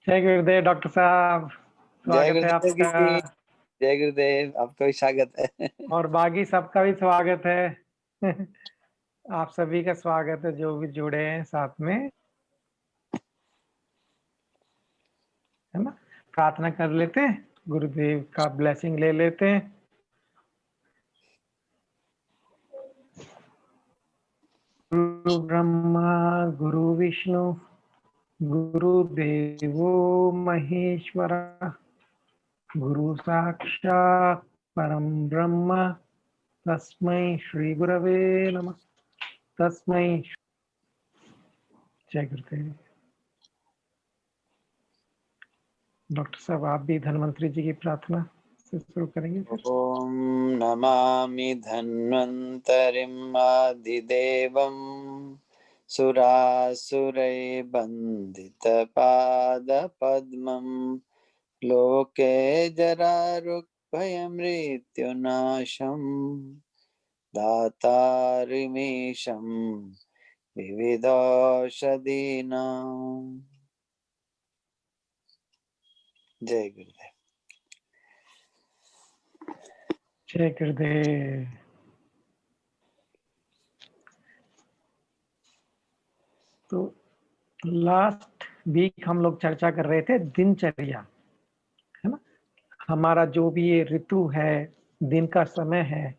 जय गुरुदेव डॉक्टर साहब, जय स्वागत है गुरुदेव आपका। जी। जय गुरुदेव, आपका भी स्वागत है। और बाकी सबका भी स्वागत है। आप सभी का स्वागत है जो भी जुड़े हैं साथ में, है ना। प्रार्थना कर लेते हैं, गुरुदेव का ब्लेसिंग ले लेते हैं। गुरु ब्रह्मा गुरु विष्णु गुरुदेवो महेश्वर, गुरु साक्षात् परम ब्रह्म, तस्मै श्री गुरवे नमः। तस्मै जय गुरुदेव। डॉक्टर साहब आप भी धन्वंतरी जी की प्रार्थना से शुरू करेंगे फिर। ओम नमामि धन्वन्तरिम् आदिदेवम् सुरासुरैर्बन्धितपादपद्मम् लोके जरारुग्भयमृत्युनाशम् दातारिमीशम् विविधौषधीनाम्। जय गुरुदेव। जय गुरुदेव। तो लास्ट वीक हम लोग चर्चा कर रहे थे दिनचर्या, है ना। हमारा जो भी ये ऋतु है, दिन का समय है,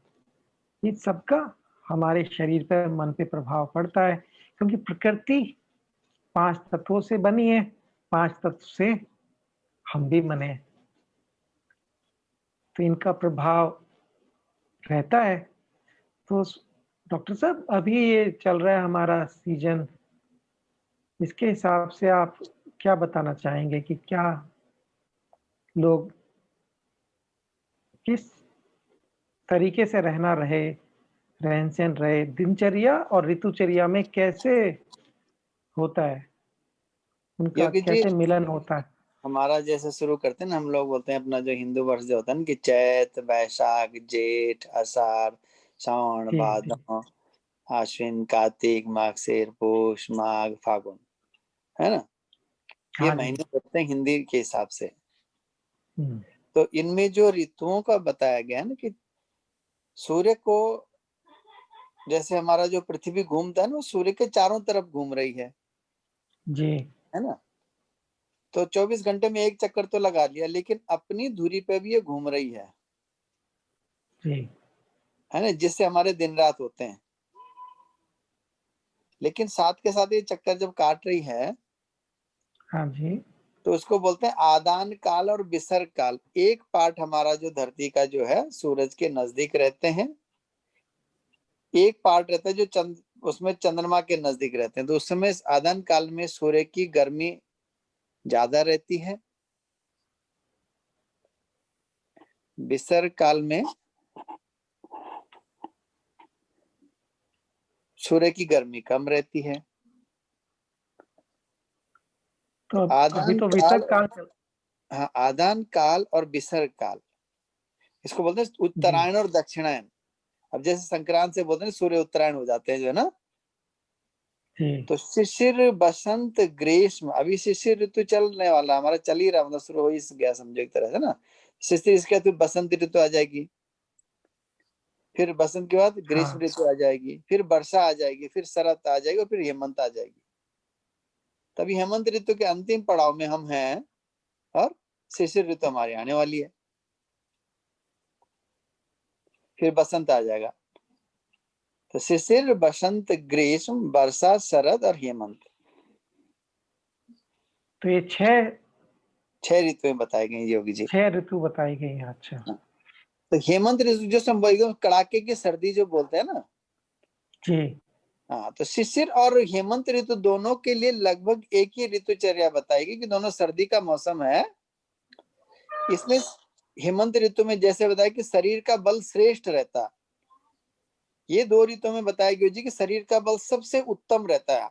ये सबका हमारे शरीर पर, मन पे प्रभाव पड़ता है, क्योंकि प्रकृति 5 तत्वों से बनी है, 5 तत्व से हम भी बने हैं, तो इनका प्रभाव रहता है। तो डॉक्टर साहब अभी ये चल रहा है हमारा सीजन, इसके हिसाब से आप क्या बताना चाहेंगे कि क्या लोग किस तरीके से रहना रहे, रहन सहन रहे, दिनचर्या और ऋतुचर्या में कैसे होता है, उनका योगी जी, कैसे मिलन होता है। हमारा जैसे शुरू करते हैं ना, हम लोग बोलते हैं अपना जो हिंदू वर्ष जो होता है ना कि चैत वैशाख जेठ आषाढ़ श्रावण जी जी। भादौ आश्विन कार्तिक मार्गशीर पुष माघ फागुन, है ना। ये हाँ जी। महीने होते हैं हिंदी के हिसाब से। हम्म, तो इनमें जो ऋतुओं का बताया गया है ना कि सूर्य को, जैसे हमारा जो पृथ्वी घूमता है ना, वो सूर्य के चारों तरफ घूम रही जी है ना। तो 24 घंटे में एक चक्कर तो लगा लिया, लेकिन अपनी धुरी पे भी ये घूम रही जी। है ना, जिससे हमारे दिन रात होते हैं। लेकिन साथ के साथ ये चक्कर जब काट रही है हाँ जी। तो उसको बोलते हैं आदान काल और विसर्ग काल। एक पार्ट हमारा जो धरती का जो है सूरज के नजदीक रहते हैं, एक पार्ट रहता है जो उसमें चंद्रमा के नजदीक रहते हैं। तो उस समय आदान काल में सूर्य की गर्मी ज्यादा रहती है, विसर्ग काल में सूर्य की गर्मी कम रहती है। तो तो अभी आदान तो काल, विसर्ग काल चल। हाँ, आदान काल और विसर्ग काल, इसको बोलते हैं जी उत्तरायण और दक्षिणायन। अब जैसे संक्रांत से बोलते हैं सूर्य उत्तरायण हो जाते हैं जो है ना। जी। तो शिशिर बसंत ग्रीष्म, अभी शिशिर ऋतु चलने वाला, हमारा चल ही रहा, मतलब शुरू हो ही गया समझो एक तरह से ना। शिशिर, इसके बाद बसंत ऋतु आ जाएगी, फिर बसंत के बाद ग्रीष्म हाँ। ऋतु आ जाएगी, फिर वर्षा आ जाएगी, फिर शरत आ जाएगी और फिर हेमंत आ जाएगी। तभी हेमंत ऋतु के अंतिम पड़ाव में हम हैं और शिशिर ऋतु हमारी आने वाली है, फिर बसंत आ जाएगा। तो शिशिर बसंत ग्रीष्म वर्षा शरद और हेमंत, तो ये 6 ऋतुएं बताई गई योगी जी। 6 ऋतु बताई गई हैं। अच्छा। तो हेमंत ऋतु जो एकदम कड़ाके की सर्दी जो बोलते हैं ना, जी। हाँ, तो शिशिर और हेमंत ऋतु दोनों के लिए लगभग एक ही ऋतुचर्या बताएगी कि दोनों सर्दी का मौसम है। इसमें हेमंत ऋतु में जैसे बताया कि शरीर का बल श्रेष्ठ रहता, ये 2 ऋतु में बताया गया जी कि शरीर का बल सबसे उत्तम रहता है,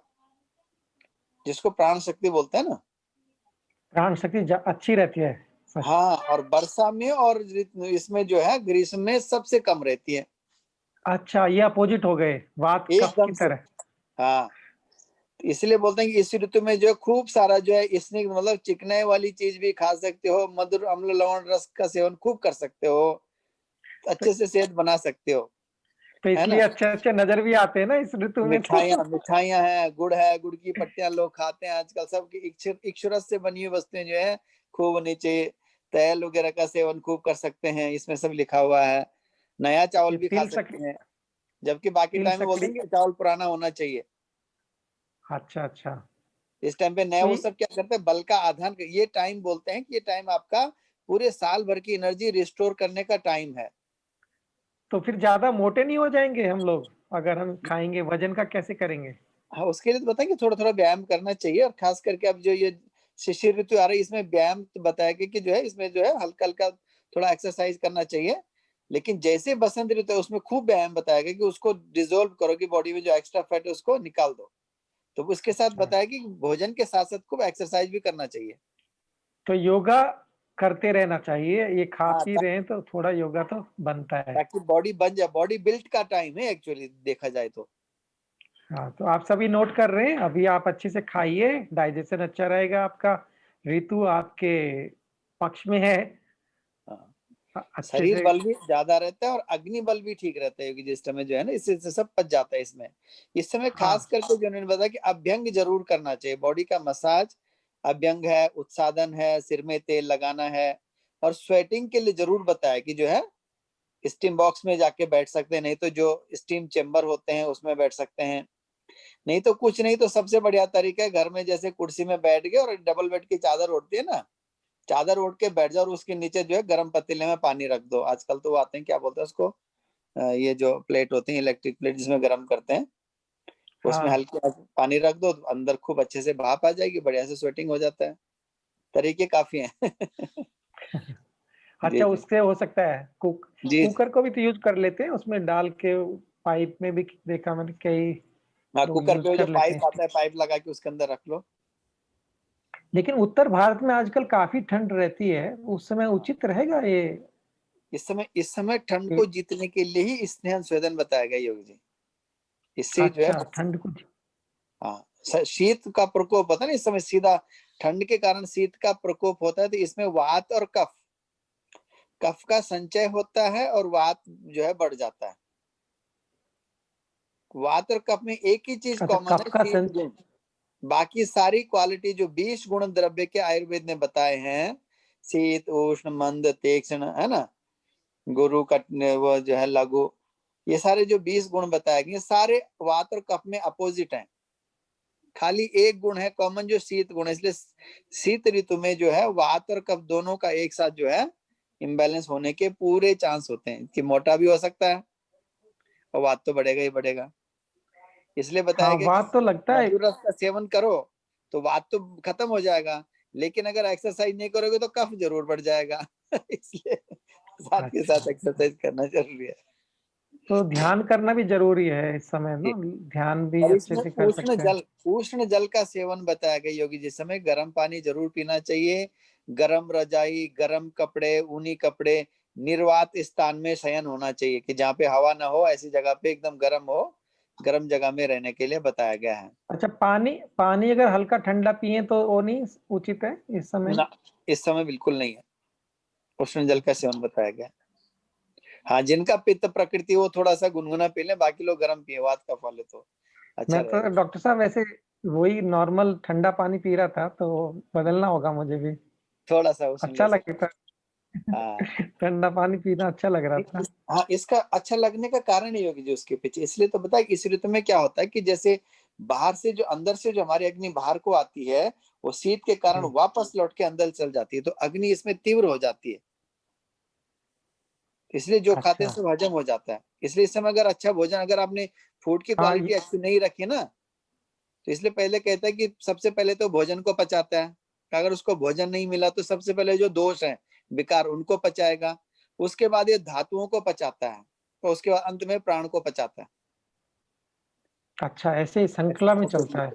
जिसको प्राण शक्ति बोलते हैं ना। प्राण शक्ति अच्छी रहती है। सच। हाँ, और वर्षा में और इसमें जो है ग्रीष्म में सबसे कम रहती है, अच्छा, ये अपोजिट हो गए, वात कफ की एकदम से। तरह। हाँ, इसलिए बोलते हैं कि इस ऋतु में जो है खूब सारा जो है स्नेक मतलब चिकनाई वाली चीज भी खा सकते हो, मधुर अम्ल लवण रस का सेवन खूब कर सकते हो, तो, अच्छे से सेहत बना सकते हो, तो है इसलिए ना। अच्छे अच्छे नजर भी आते हैं ना इस ऋतु में तो। मिठाइयाँ हैं, गुड़ है, गुड़ की पट्टियां लोग खाते हैं आजकल, सब की इक्षुरस से बनी हुई वस्तुएं जो है खूब होनी चाहिए। तेल वगैरह का सेवन खूब कर सकते हैं, इसमें सब लिखा हुआ है। नया चावल ये भी खा तिल सक सकते हैं, जबकि बाकी तिल टाइम में बोलते सकड़ी। हैं कि चावल पुराना होना चाहिए। अच्छा अच्छा। इस टाइम पे नया तो वो सब क्या करते हैं, बल का आधान, ये टाइम बोलते हैं कि ये टाइम आपका पूरे साल भर की एनर्जी रिस्टोर करने का टाइम है। तो फिर ज्यादा मोटे नहीं हो जाएंगे हम लोग अगर हम खाएंगे? वजन का कैसे करेंगे? हाँ, उसके लिए तो बताएं कि थोड़ा थोड़ा व्यायाम करना चाहिए, और खास करके अब जो ये शिशिर ऋतु आ रही है, इसमें व्यायाम तो बताया कि जो है इसमें जो है हल्का हल्का थोड़ा एक्सरसाइज करना चाहिए। लेकिन जैसे बसंत ऋतु है उसमें खूब व्यायाम बताया गया कि उसको डिजोल्व करो, कि बॉडी में जो एक्स्ट्रा फैट है उसको निकाल दो। तो उसके साथ अच्छा, बताया कि भोजन के साथ साथ खूब एक्सरसाइज भी करना चाहिए। तो योगा करते रहना चाहिए, ये खा हाँ, पी रहे हैं तो थोड़ा योगा तो बनता है। ताकि बॉडी बन जाए, बॉडी बिल्ड का टाइम है एक्चुअली देखा जाए तो। हाँ, तो आप सभी नोट कर रहे हैं, अभी आप अच्छे से खाइए, डाइजेशन अच्छा रहेगा आपका, ऋतु आपके पक्ष में है। हाँ, अच्छे शरीर से। बल भी ज्यादा रहता है और अग्नि बल भी ठीक रहता है, क्योंकि जिस समय जो है ना इससे सब पच जाता है इसमें। इस समय खास हाँ करके जो उन्होंने बताया कि अभ्यंग जरूर करना चाहिए, बॉडी का मसाज, अभ्यंग है, उत्सादन है, सिर में तेल लगाना है, और स्वेटिंग के लिए जरूर बताया कि जो है स्टीम बॉक्स में जाके बैठ सकते हैं, नहीं तो जो स्टीम चेम्बर होते हैं उसमें बैठ सकते हैं। नहीं तो कुछ नहीं तो सबसे बढ़िया तरीका है घर में जैसे कुर्सी में बैठ गए और डबल बेड की चादर ओढ़ती है ना, चादर ओढ़ के बैठ जाओ और उसके नीचे जो है गर्म पतीले में पानी रख दो। आजकल तो वो आते हैं, क्या बोलते हैं उसको, ये जो प्लेट होती है इलेक्ट्रिक प्लेट जिसमें गर्म करते हैं, उसमें हाँ। हल्की पानी रख दो तो अंदर खूब अच्छे से भाप आ जाएगी, बढ़िया से स्वेटिंग हो जाता है। तरीके काफी हैं। जी अच्छा, जी उससे हो सकता है जी जी। कुकर को भी तो यूज कर लेते हैं, उसमें डाल के पाइप में भी देखा मैंने, कई हाँ, लोग कुकर यूज पे वो जो कर लेते पाइप हैं। आता है, पाइप लगा के उसके अंदर रख लो। लेकिन उत्तर भारत में आजकल काफी ठंड रहती है, उस समय उचित रहेगा ये? इस समय ठंड को जीतने के लिए ही स्नेहन स्वेदन बताया गया योगी जी। इससे जो है, अच्छा, ठंड को। हाँ, शीत का प्रकोप होता है ना इस समय, सीधा ठंड के कारण शीत का प्रकोप होता है, तो इसमें वात और कफ, कफ का संचय होता है और वात जो है बढ़ जाता है। वात और कफ में एक ही चीज अच्छा, कॉमन कफ है, का शीत संच। गुण। बाकी सारी क्वालिटी जो 20 गुण द्रव्य के आयुर्वेद ने बताए हैं, शीत उष्ण मंद तीक्ष्ण, है ना, गुरु कट वो जो है लघु, ये सारे जो 20 गुण बताए गए सारे वात और कफ में अपोजिट हैं। खाली एक गुण है कॉमन जो शीत गुण है, इसलिए शीत ऋतु में जो है वात और कफ दोनों का एक साथ जो है इम्बैलेंस होने के पूरे चांस होते हैं, कि मोटा भी हो सकता है और वात तो बढ़ेगा ही बढ़ेगा। इसलिए बताया हाँ, गया कि बात तो लगता है। मधुर रस का सेवन करो तो वात तो खत्म हो जाएगा, लेकिन अगर एक्सरसाइज नहीं करोगे तो कफ जरूर बढ़ जाएगा। इसलिए साथ के अच्छा, साथ एक्सरसाइज करना जरूरी है। तो ध्यान करना भी जरूरी है इस समय ना, ध्यान भी और अच्छे इसमें से कर सकते हैं। उष्ण जल का सेवन बताया गया योगी, जिस समय गर्म पानी जरूर पीना चाहिए, गर्म रजाई, गर्म कपड़े, ऊनी कपड़े, निर्वात स्थान में शयन होना चाहिए, कि जहाँ पे हवा ना हो ऐसी जगह पे एकदम गर्म हो, गर्म जगह में रहने के लिए बताया गया है। अच्छा, पानी पानी अगर हल्का ठंडा पिए तो वो नहीं उचित है इस समय? ना, इस समय बिल्कुल नहीं है, उष्ण जल का सेवन बताया गया है। हाँ, जिनका पित्त प्रकृति वो थोड़ा सा गुनगुना पी ले, बाकी लोग गर्म पिए, वात का फल है तो अच्छा मैं तो रहेगा। डॉक्टर साहब वैसे वही नॉर्मल ठंडा पानी पी रहा था, तो बदलना होगा मुझे भी। थोड़ा सा उष्ण अच्छा ले सकते। लगता हाँ, ठंडा पानी पीना अच्छा लग रहा था। हाँ, इसका अच्छा लगने का कारण ही होगी जो उसके पीछे, इसलिए तो बताया कि इस ऋतु में क्या होता है कि जैसे बाहर से जो अंदर से जो हमारी अग्नि बाहर को आती है, वो शीत के कारण हम्म, वापस लौट के अंदर चल जाती है, तो अग्नि इसमें तीव्र हो जाती है, इसलिए जो खाते हैं अच्छा। सब हजम हो जाता है। इसलिए इस समय अगर अच्छा भोजन, अगर आपने फूड की हाँ क्वालिटी अच्छी नहीं रखी ना, तो इसलिए पहले कहता है कि सबसे पहले तो भोजन को पचाता है, अगर उसको भोजन नहीं मिला तो सबसे पहले जो दोष है, विकार, उनको पचाएगा, उसके बाद ये धातुओं को पचाता है, तो उसके बाद अंत में प्राण को पचाता है। अच्छा, ऐसे ही श्रृंखला में चलता है।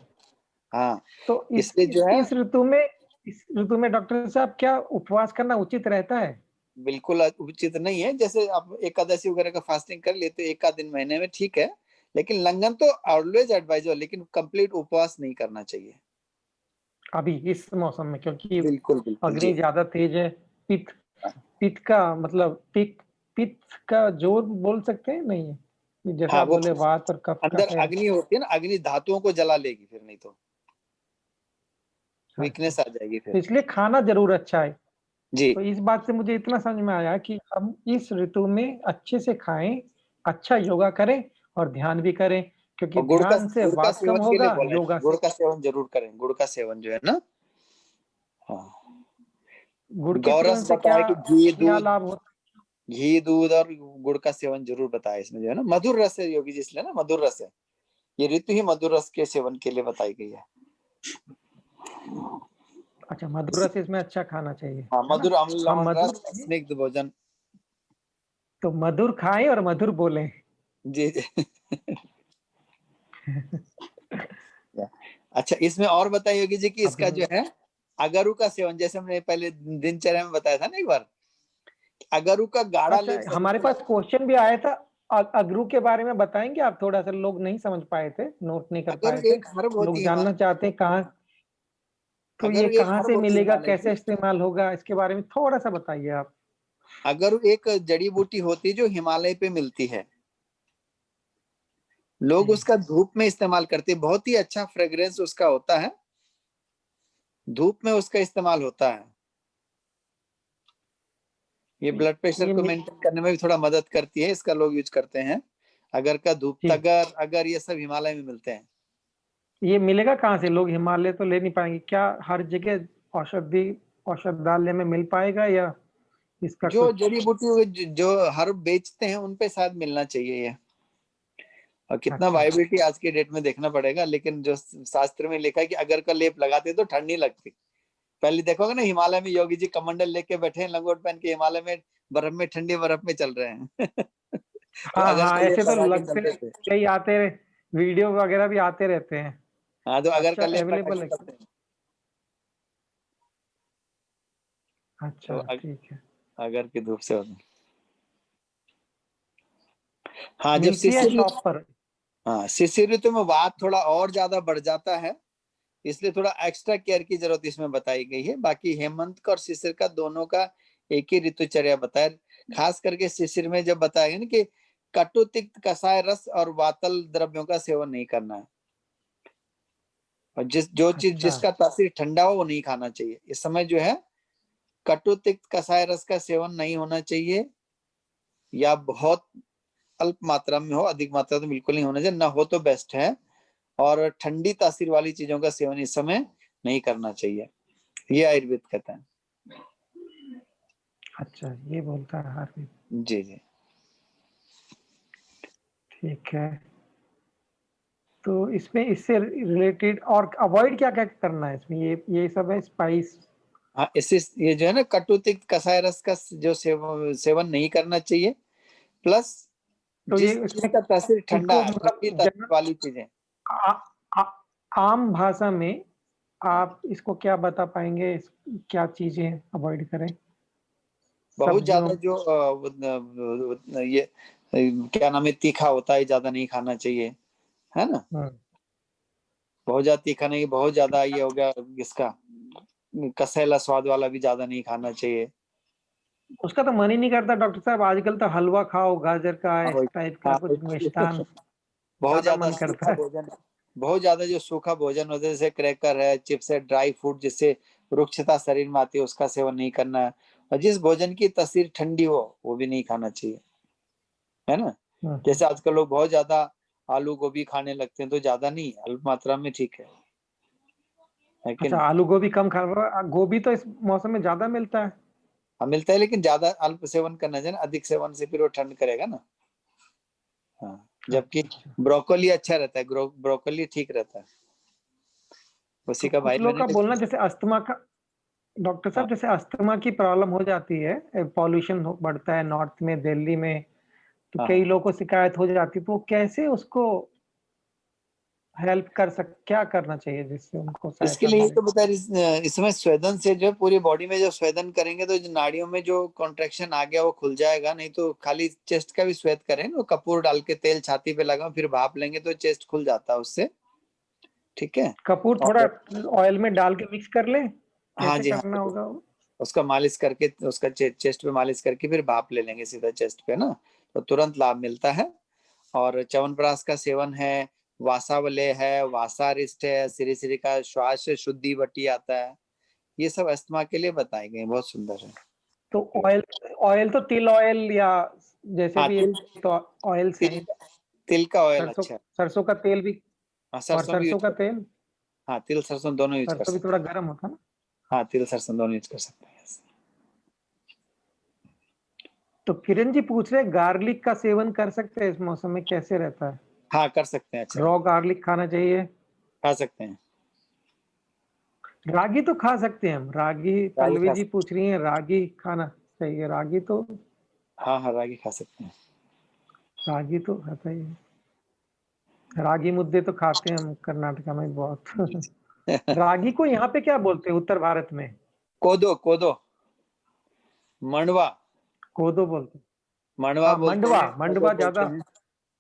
हाँ, तो इसलिए जो है इस ऋतु में डॉक्टर साहब क्या उपवास करना उचित रहता है? बिल्कुल उचित नहीं है। जैसे आप एकादशी वगैरह का फास्टिंग कर लेते एक आध दिन महीने में ठीक है, लेकिन लंघन तो ऑलवेज एडवाइजेबल, लेकिन कंप्लीट उपवास नहीं करना चाहिए अभी इस मौसम में, क्योंकि बिल्कुल बिल्कुल अग्नि जी। ज्यादा तेज है। पित्त पित्त का मतलब पित्त पित्त का जोर बोल सकते हैं नहीं है, जैसे हाँ आप वो बोले वात और कफ का अंदर है। अग्नि होती है ना, अग्नि धातुओं को जला लेगी, फिर नहीं तो अच्छा, वीकनेस आ जाएगी तो फिर। इसलिए खाना जरूर अच्छा है। जी तो इस बात से मुझे इतना समझ में आया कि हम इस ऋतु में अच्छे से खाएं, अच्छा योगा करें और ध्यान भी करें, क्योंकि और ध्यान से गुड़ का वात कम सेवन के लिए होगा, बोला है, योगा गुड़ से। का सेवन जरूर करें, गुड़ का सेवन जो है ना। हाँ गुड़ के गौरस सेवन से बताया क्या कि घी क्या दूध, लाभ होता घी दूध और गुड़ का सेवन जरूर बताया इसमें जो है ना। मधुर रस है योगी जी, इसलिए ना मधुर रस है, ये ऋतु ही मधुर रस के सेवन के लिए बताई गई है। है? अच्छा, मधुर रस इसमें अच्छा खाना चाहिए, हाँ है ना? मधुर अम्ल हम लवण मधुर रस स्निग्ध भोजन। तो मधुर खाएं और मधुर बोलें। जी जी अच्छा इसमें और बताइए योगी जी कि अभी इसका जो है अगरू का सेवन, जैसे हमने पहले दिनचर्या में बताया था ना एक बार, अगरू का गाढ़ा अच्छा, लेप शरीर हमारे में पास क्वेश्चन भी आया था। अगरू के बारे में बताएंगे आप थोड़ा सा? लोग नहीं समझ पाए थे, नोट नहीं कर अगरू पाए थे। एक हर्ब होती लोग है जानना चाहते हैं कहाँ, तो ये अगरू एक कहाँ हर्ब से होती है मिलेगा, हिमालय कैसे की। इस्तेमाल होगा, इसके बारे में थोड़ा सा बताइए आप। अगरू एक जड़ी बूटी होती है जो हिमालय पे मिलती है, लोग जी उसका धूप में इस्तेमाल करते हैं, बहुत ही अच्छा फ्रेग्रेंस उसका होता है, धूप में उसका इस्तेमाल होता है। ये ब्लड प्रेशर ये को मेंटेन करने में भी थोड़ा मदद करती है, इसका लोग यूज करते हैं। अगर का धूप जी, तगर अगर ये सब हिमालय में मिलते हैं। ये मिलेगा कहाँ से? लोग हिमालय तो ले नहीं पाएंगे क्या? हर जगह औषधि औषधालय में मिल पाएगा, या इसका जो कुछ? जड़ी बूटी जो हर्ब बेचते हैं उन पे शायद मिलना चाहिए ये, और कितना अच्छा, वायबिलिटी आज के डेट में देखना पड़ेगा, लेकिन जो शास्त्र में लिखा है कि अगर का लेप लगाते तो ठंड नहीं लगती। पहले देखोगे ना हिमालय में योगी जी कमंडल लेके बैठे हैं, लंगोट पहन के हिमालय में बर्फ में, ठंडी बर्फ में चल रहे हैं और हाँ अगर हाँ, का ऐसे लेप तो लगा के लगते चलते हैं, थे। कई आते, वीडियो वगैरह भी आते रहते हैं। हाँ तो अगर अच्छा, का लेप लगा अवेलेबल के है? चलते हैं। अच्छा, तो ठीक है। अगर की धूप से होते हैं। हाँ जब मिलती है शिशिर, शॉप पर? हाँ शिशिर ऋतु में वात थोड़ा और ज्यादा बढ़ जाता है, इसलिए थोड़ा एक्स्ट्रा केयर की जरूरत इसमें बताई गई है। बाकी हेमंत का और शिशिर का दोनों का एक ही ऋतुचर्या बताया, खास करके शिशिर में जब बताया गया ना कि कटु तिक्त कषाय रस और वातल द्रव्यों का सेवन नहीं करना है, और जो चीज अच्छा, जिसका तासीर ठंडा हो वो नहीं खाना चाहिए इस समय जो है। कटु तिक्त कषाय रस का सेवन नहीं होना चाहिए, या बहुत अल्प मात्रा में हो, अधिक मात्रा तो बिल्कुल नहीं होना चाहिए, ना हो तो बेस्ट है। और ठंडी तासीर वाली चीजों का सेवन इस समय नहीं करना चाहिए, ये आयुर्वेद कहता है। अच्छा, ये बोलता है हर दिन। जी जी ठीक है, तो इसमें इससे रिलेटेड और अवॉइड क्या क्या करना है इसमें? ये सब है स्पाइस। हाँ इससे ये जो है ना कटु तिक्त कषाय रस का जो सेवन नहीं करना चाहिए, प्लस तो ये जिस चीज इसमें का तासीर ठंडा इसको है, मतलब ठंडी तासीर वाली चीजें। आ, आ, आम भाषा में आप इसको क्या बता पाएंगे? क्या चीजें अवॉइड करें? बहुत सब्जियों? ज्यादा जो ये क्या नाम है, तीखा होता है, ज्यादा नहीं खाना चाहिए, है ना। हम्म, बहुत ज्यादा तीखा नहीं, बहुत ज्यादा ये हो गया इसका कसैला स्वाद वाला भी ज्यादा नहीं खाना चाहिए। उसका तो मन ही नहीं करता डॉक्टर साहब। आजकल तो हलवा खाओ, गाजर का, हाँ इस टाइप का हाँ कुछ मिष्टान बहुत ज्यादा ज्यादा मन सूखा करता है। भोजन, बहुत ज्यादा जो सूखा भोजन होता है जैसे क्रैकर है, चिप्स है, ड्राई फ्रूट जिससे रुक्षता शरीर में आती है उसका सेवन नहीं करना है। और जिस भोजन की तासीर ठंडी हो वो भी नहीं खाना चाहिए, है ना। हम्म। जैसे आजकल लोग बहुत ज्यादा आलू गोभी खाने लगते हैं, तो ज्यादा नहीं, अल्प मात्रा में ठीक है कि अच्छा, नहीं। आलू गोभी कम खा, गोभी तो इस मौसम में ज्यादा मिलता है। हाँ मिलता है, लेकिन ज्यादा अल्प सेवन करना चाहिए ना, अधिक सेवन से फिर वो ठंड करेगा ना। हाँ जबकि अच्छा अच्छा। ब्रोकोली अच्छा रहता है, ब्रोकोली ठीक रहता है, तो उसी का कुछ भाई लोग मैंने का भी। बोलना, जैसे अस्थमा का, डॉक्टर हाँ साहब जैसे अस्थमा की प्रॉब्लम हो जाती है, पॉल्यूशन बढ़ता है नॉर्थ में, दिल्ली में, तो हाँ कई हाँ लोगों को शिकायत हो जाती है, तो वो कैसे उसको हेल्प क्या करना चाहिए जिससे उनको इसके सहायता लिए मिले? तो बता इसमें स्वेदन से जो है पूरी बॉडी में जो स्वेदन करेंगे तो जो नाड़ियों में जो कॉन्ट्रेक्शन आ गया वो खुल जाएगा। नहीं तो खाली चेस्ट का भी स्वेद करें, वो कपूर डाल के तेल छाती पे लगाओ फिर भाप लेंगे तो चेस्ट खुल जाता है उससे। ठीक है। कपूर थोड़ा और ऑयल में डाल के मिक्स कर ले, हाँ कैसे जी हाँ, करना होगा वो? उसका मालिश करके उसका चेस्ट पे मालिश करके फिर भाप ले लेंगे सीधा चेस्ट पे ना, तो तुरंत लाभ मिलता है। और च्यवनप्राश का सेवन है, वासावले है, वासारिष्ट है, श्री श्री का श्वास शुद्धि बटी आता है। ये सब अस्थमा के लिए बताए गए, बहुत सुंदर है। तो ऑयल, ऑयल तो तिल ऑयल या जैसे हाँ भी तिल, एक तो ऑयल से तिल, है। तिल का ऑयल सरसों, अच्छा है। सरसों का तेल भी, हाँ और सरसों भी सरसों यूज का कर, तेल, हाँ तिल सरसों दोनों यूज कर सरसों भी सकते थोड़ा हैं। गर्म होता है ना। हाँ तिल सरसों दोनों यूज कर सकते हैं। तो किरण जी पूछ रहे गार्लिक का सेवन कर सकते हैं इस मौसम में, कैसे रहता है? हाँ कर सकते हैं, अच्छा रॉ रहता है, गार्लिक खाना चाहिए? खा सकते हैं। रागी तो खा सकते हैं हम, रागी रागी पल्लवी खा जी सकते पूछ रही हैं, रागी खाना चाहिए? रागी तो, हैं, हाँ हाँ रागी खा सकते हैं। रागी तो खाता ही है। रागी मुद्दे तो खाते हैं हम कर्नाटका में बहुत। रागी को यहाँ पे क्या बोलते हैं उत्तर भारत में? कोदो, कोदो, मंडवा, कोदो बोलते हैं। मंडवा हाँ बोलते मंडवा, हैं, कोदो मंडवा बोलते ज्यादा, हैं।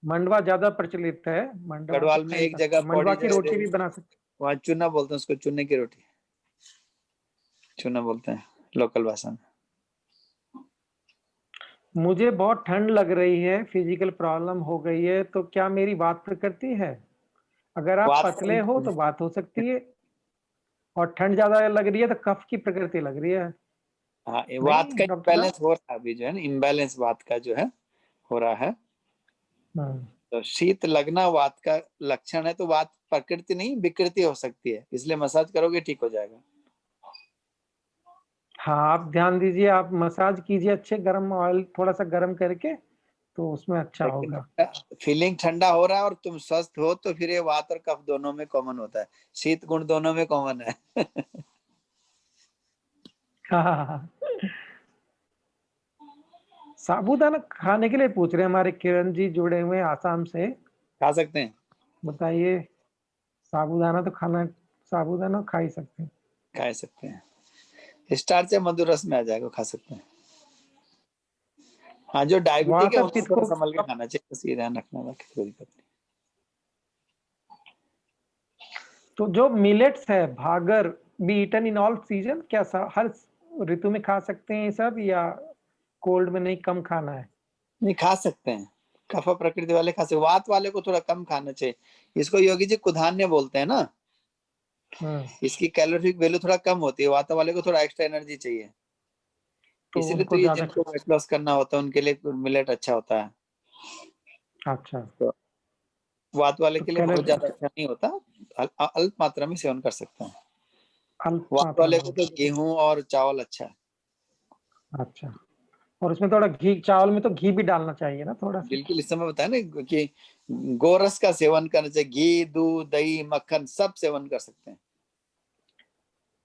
मंडवा ज्यादा प्रचलित है। मंडवा तो गढ़वाल में खा ही एक सकते जगह हैं, मंडवा पौड़ी की रोटी जगह, भी बना सकते वहाँ चूना बोलते हैं उसको, चूने की रोटी, चूना बोलते हैं लोकल भाषा में। हैं। मुझे बहुत ठंड लग रही है, फिजिकल प्रॉब्लम हो गई है, तो क्या मेरी बात प्रकृति है? अगर आप बात पतले हो तो बात हो सकती है, और ठंड ज्यादा लग रही है तो कफ की प्रकृति लग रही है। हाँ ये बात का नहीं डॉक्टर इम्बैलेंस साहब? हो रहा है अभी, जो है ना इम्बैलेंस बात का जो है हो रहा है। हम्म। तो शीत लगना वात का लक्षण है, तो वात प्रकृति नहीं विकृति हो सकती है, इसलिए मसाज करोगे ठीक हो जाएगा। हाँ आप ध्यान दीजिए, आप मसाज कीजिए अच्छे, गर्म ऑयल थोड़ा सा गर्म करके, तो उसमें अच्छा लेकिन होगा। फीलिंग ठंडा हो रहा है और तुम स्वस्थ हो तो फिर ये वात और कफ दोनों में कॉमन होता है, शीत गुण दोनों में कॉमन है। हाँ हाँ हाँ। साबूदाना खाने के लिए पूछ रहे हैं हमारे किरण जी, जुड़े हुए हैं आसाम से। खा सकते हैं, बताइए, साबूदाना तो खाना, साबूदाना खा ही सकते हैं। खा सकते हैं, स्टार्च या मधुर रस में आ जाएगा, खा सकते हैं। हाँ जो डायबिटिक है वात और उनको पित्त थोड़ा को, संभल के खाना चाहिए, बस ये ध्यान रखना, बाकी कोई दिक्कत नहीं। तो जो मिलेट्स है, भागर, be eaten in all season, क्या हर ऋतु में खा सकते हैं ये सब, या कोल्ड में नहीं, कम खाना है? नहीं खा सकते हैं, कफ प्रकृति वाले खा सकते, वात वाले को थोड़ा कम खाना चाहिए। इसको योगी जी कुधान्य बोलते हैं ना, हम्म। इसकी कैलोरिफिक वैल्यू थोड़ा कम होती है, वात वाले को थोड़ा एक्स्ट्रा एनर्जी चाहिए। तो इसीलिए तो उनको ये ज्यादा जिनको वेट लॉस करना होता है उनके लिए मिलेट अच्छा होता है। अच्छा। तो वात वाले तो के लिए बहुत कैलोरी ज्यादा अच्छा नहीं होता, अल्प मात्रा में सेवन कर सकते हैं। अल्प वात मात्रा वाले में? को तो गेहूं और चावल अच्छा है। अच्छा, और उसमें थोड़ा घी, चावल में तो घी भी डालना चाहिए ना थोड़ा सा? बिल्कुल, इस समय बताया ना कि गोरस का सेवन करना चाहिए, घी दूध दही मक्खन सब सेवन कर सकते हैं।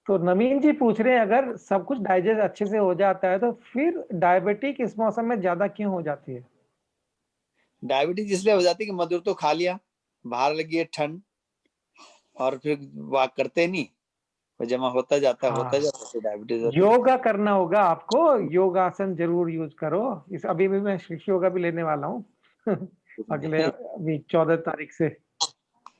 तो नवीन जी पूछ रहे हैं, अगर सब कुछ डाइजेस्ट अच्छे से हो जाता है तो फिर डायबिटिक इस मौसम में ज्यादा क्यों हो जाती है? डायबिटीज इसलिए हो जाती है कि मधुर तो खा लिया, बाहर लगी है ठंड, और फिर वाक करते नहीं, वो जमा होता हाँ, जाता, फिर डायबिटीज होती है। योगा करना होगा आपको, योगासन जरूर यूज करो। इस अभी भी मैं शिष्य योगा भी लेने वाला हूँ। अगले अभी 14 तारीख से।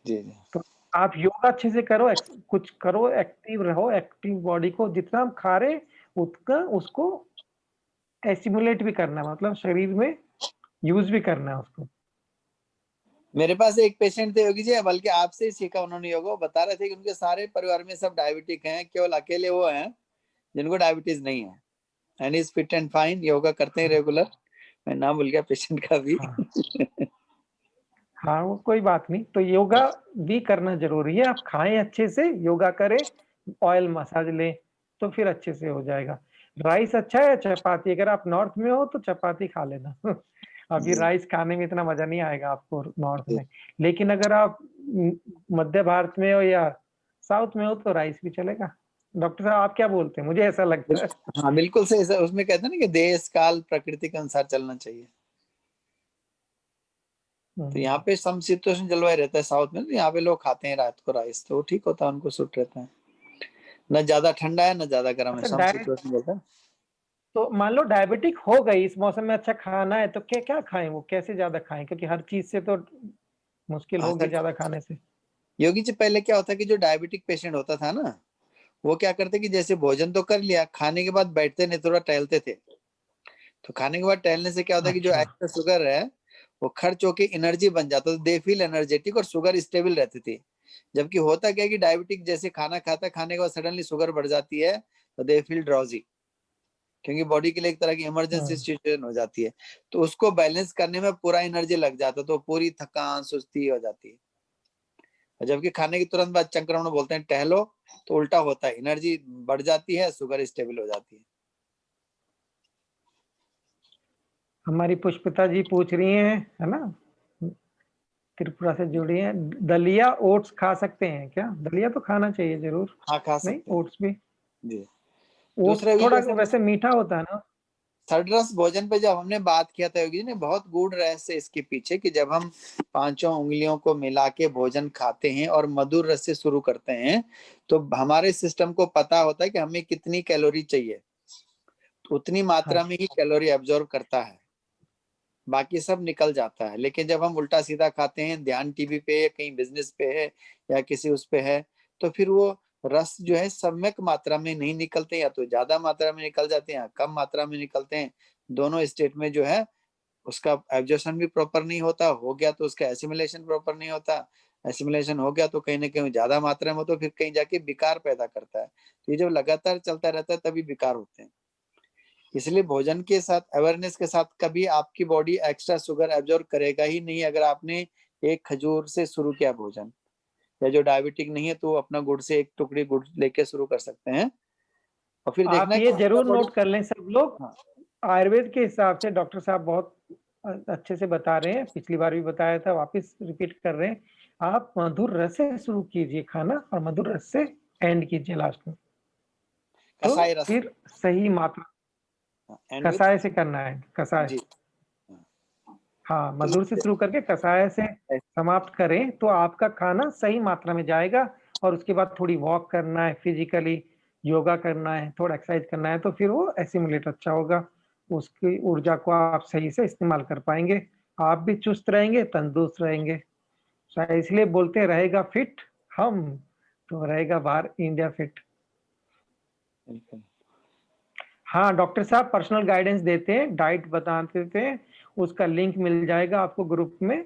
जी जी तो आप योगा अच्छे से करो, कुछ करो, एक्टिव रहो, एक्टिव बॉडी को जितना हम खा रहे उतना उसको एस्टिमुलेट भी करना है, मतलब शरीर में यूज भी करना है उसको। मेरे पास एक पेशेंट थे योगी जी, बल्कि आपसे ही सीखा उन्होंने योगा, वो बता रहे थे कि उनके सारे परिवार में सब डायबिटिक हैं, केवल अकेले वो हैं जिनको डायबिटीज नहीं है, and is fit and fine, yoga करते हैं रेगुलर। मैं नाम भूल गया पेशेंट का भी। हाँ हाँ, वो कोई बात नहीं, तो योगा भी करना जरूरी है। आप खाएं अच्छे से, योगा करें, ऑयल मसाज लें, तो फिर अच्छे से हो जाएगा। राइस अच्छा है, चपाती, अगर आप नॉर्थ में हो तो चपाती खा लेना। अभी जी, राइस खाने में इतना मजा नहीं आएगा आपको नॉर्थ जी। में। लेकिन अगर आप मध्य भारत में हो या साउथ में हो तो राइस भी चलेगा। डॉक्टर साहब आप क्या बोलते हैं? मुझे ऐसा लगता है। हाँ बिल्कुल सही सर, उसमें कहते हैं ना कि देश काल प्रकृति के अनुसार चलना चाहिए। तो यहाँ पे समशीतोष्ण जलवायु रहता है साउथ में, तो यहाँ पे लोग खाते हैं रात को राइस, तो ठीक होता है, उनको सूट रहता है। न ज्यादा ठंडा है न ज्यादा गर्म है, अच्छा, समशीतोष्ण बोलते हैं। तो मान लो डायबिटिक हो गई, इस मौसम में अच्छा खाना है, तो क्या क्या खाएं, वो कैसे ज्यादा खाएं, क्योंकि हर चीज से तो मुश्किल होगी अच्छा ज्यादा खाने से। योगी जी, पहले क्या होता है कि जो डायबिटिक पेशेंट होता था ना, वो क्या करते कि जैसे भोजन तो कर लिया, खाने के बाद बैठते नहीं, थोड़ा टहलते थे। तो खाने के बाद टहलने से क्या होता है कि जो अच्छा। एक्स्ट्रा शुगर है वो खर्च होके एनर्जी बन जाता, तो दे फील एनर्जेटिक और शुगर स्टेबल रहती थी। जबकि होता क्या है कि डायबिटिक जैसे खाना खाता है, खाने के बाद सडनली शुगर बढ़ जाती है, तो दे फील ड्राउजी, क्योंकि बॉडी के लिए एक तरह की इमरजेंसी सिचुएशन हो जाती है। तो उसको बैलेंस करने में पूरा एनर्जी लग जाता है, तो पूरी थकान सुस्ती हो जाती है। और जबकि खाने के तुरंत बाद चंक्रमण बोलते हैं टहलो, तो उल्टा होता है, एनर्जी बढ़ जाती है, शुगर स्टेबल हो जाती है। हमारी पुष्पिता जी पूछ रही हैं, है ना, त्रिपुरा से जुड़ी हैं, दलिया ओट्स खा सकते हैं क्या? दलिया तो खाना चाहिए जरूर। हाँ खा नहीं, सकते हैं ओट्स भी। जी। ओट्स दूसरे भी थोड़ा जैसे वैसे मीठा होता है ना। सरडरस भोजन पे जब हमने बात किया था योगी जी ने, बहुत गूढ़ रहस्य इसके पीछे कि जब हम पांचों उंगलियों को मिला के भोजन खाते हैं और मधुर रस से शुरू करते हैं, तो हमारे सिस्टम को पता होता है कि हमें कितनी कैलोरी चाहिए, तो उतनी मात्रा में ही अच्छा। कैलोरी एब्जॉर्ब करता है, बाकी सब निकल जाता है। लेकिन जब हम उल्टा सीधा खाते हैं, ध्यान टीवी पे है, कहीं बिजनेस पे है या किसी उस पे है, तो फिर वो रस जो है सम्यक मात्रा में नहीं निकलते, या तो ज्यादा मात्रा में निकल जाते हैं या कम मात्रा में निकलते हैं। दोनों स्टेट में जो है उसका एब्जॉर्प्शन भी प्रॉपर नहीं होता, हो गया तो उसका एसिमिलेशन प्रॉपर नहीं होता, एसिमिलेशन हो गया तो कहीं ना कहीं ज्यादा मात्रा में हो, तो फिर कहीं जाके विकार पैदा करता है। तो ये जब लगातार चलता रहता है तभी विकार होते हैं। इसलिए भोजन के साथ अवेयरनेस के साथ कभी आपकी बॉडी एक्स्ट्रा शुगर एब्जॉर्ब करेगा ही नहीं, अगर आपने एक खजूर से शुरू किया भोजन, या जो डायबिटिक नहीं है तो अपना गुड़ से एक टुकड़ी गुड़ लेके शुरू कर सकते हैं, और फिर आप देखना ये कि आपका जरूर बॉडी। नोट कर लें सब लोग, हाँ आयुर्वेद के हिसाब से डॉक्टर साहब बहुत अच्छे से बता रहे हैं, पिछली बार भी बताया था, वापस रिपीट कर रहे हैं। आप मधुर रस से शुरू कीजिए खाना और मधुर रस से एंड कीजिए लास्ट में, तो कसाई रस फिर सही मात्रा। एंड विथ कसाय से करना है, कसाय। जी। हाँ, तो मधुर से शुरू करके कसाय से समाप्त करें, तो आपका खाना सही मात्रा में जाएगा। और उसके बाद थोड़ी वॉक करना है, फिजिकली योगा करना है, थोड़ा एक्सरसाइज करना है, तो फिर वो एसिमुलेट अच्छा होगा, उसकी ऊर्जा को आप सही से इस्तेमाल कर पाएंगे, आप भी चुस्त रहेंगे, तंदुरुस्त रहेंगे। शायद इसलिए बोलते रहेगा फिट हम, तो रहेगा बाहर इंडिया फिट। हाँ, डॉक्टर साहब पर्सनल गाइडेंस देते हैं, डाइट बता देते हैं, उसका लिंक मिल जाएगा आपको ग्रुप में,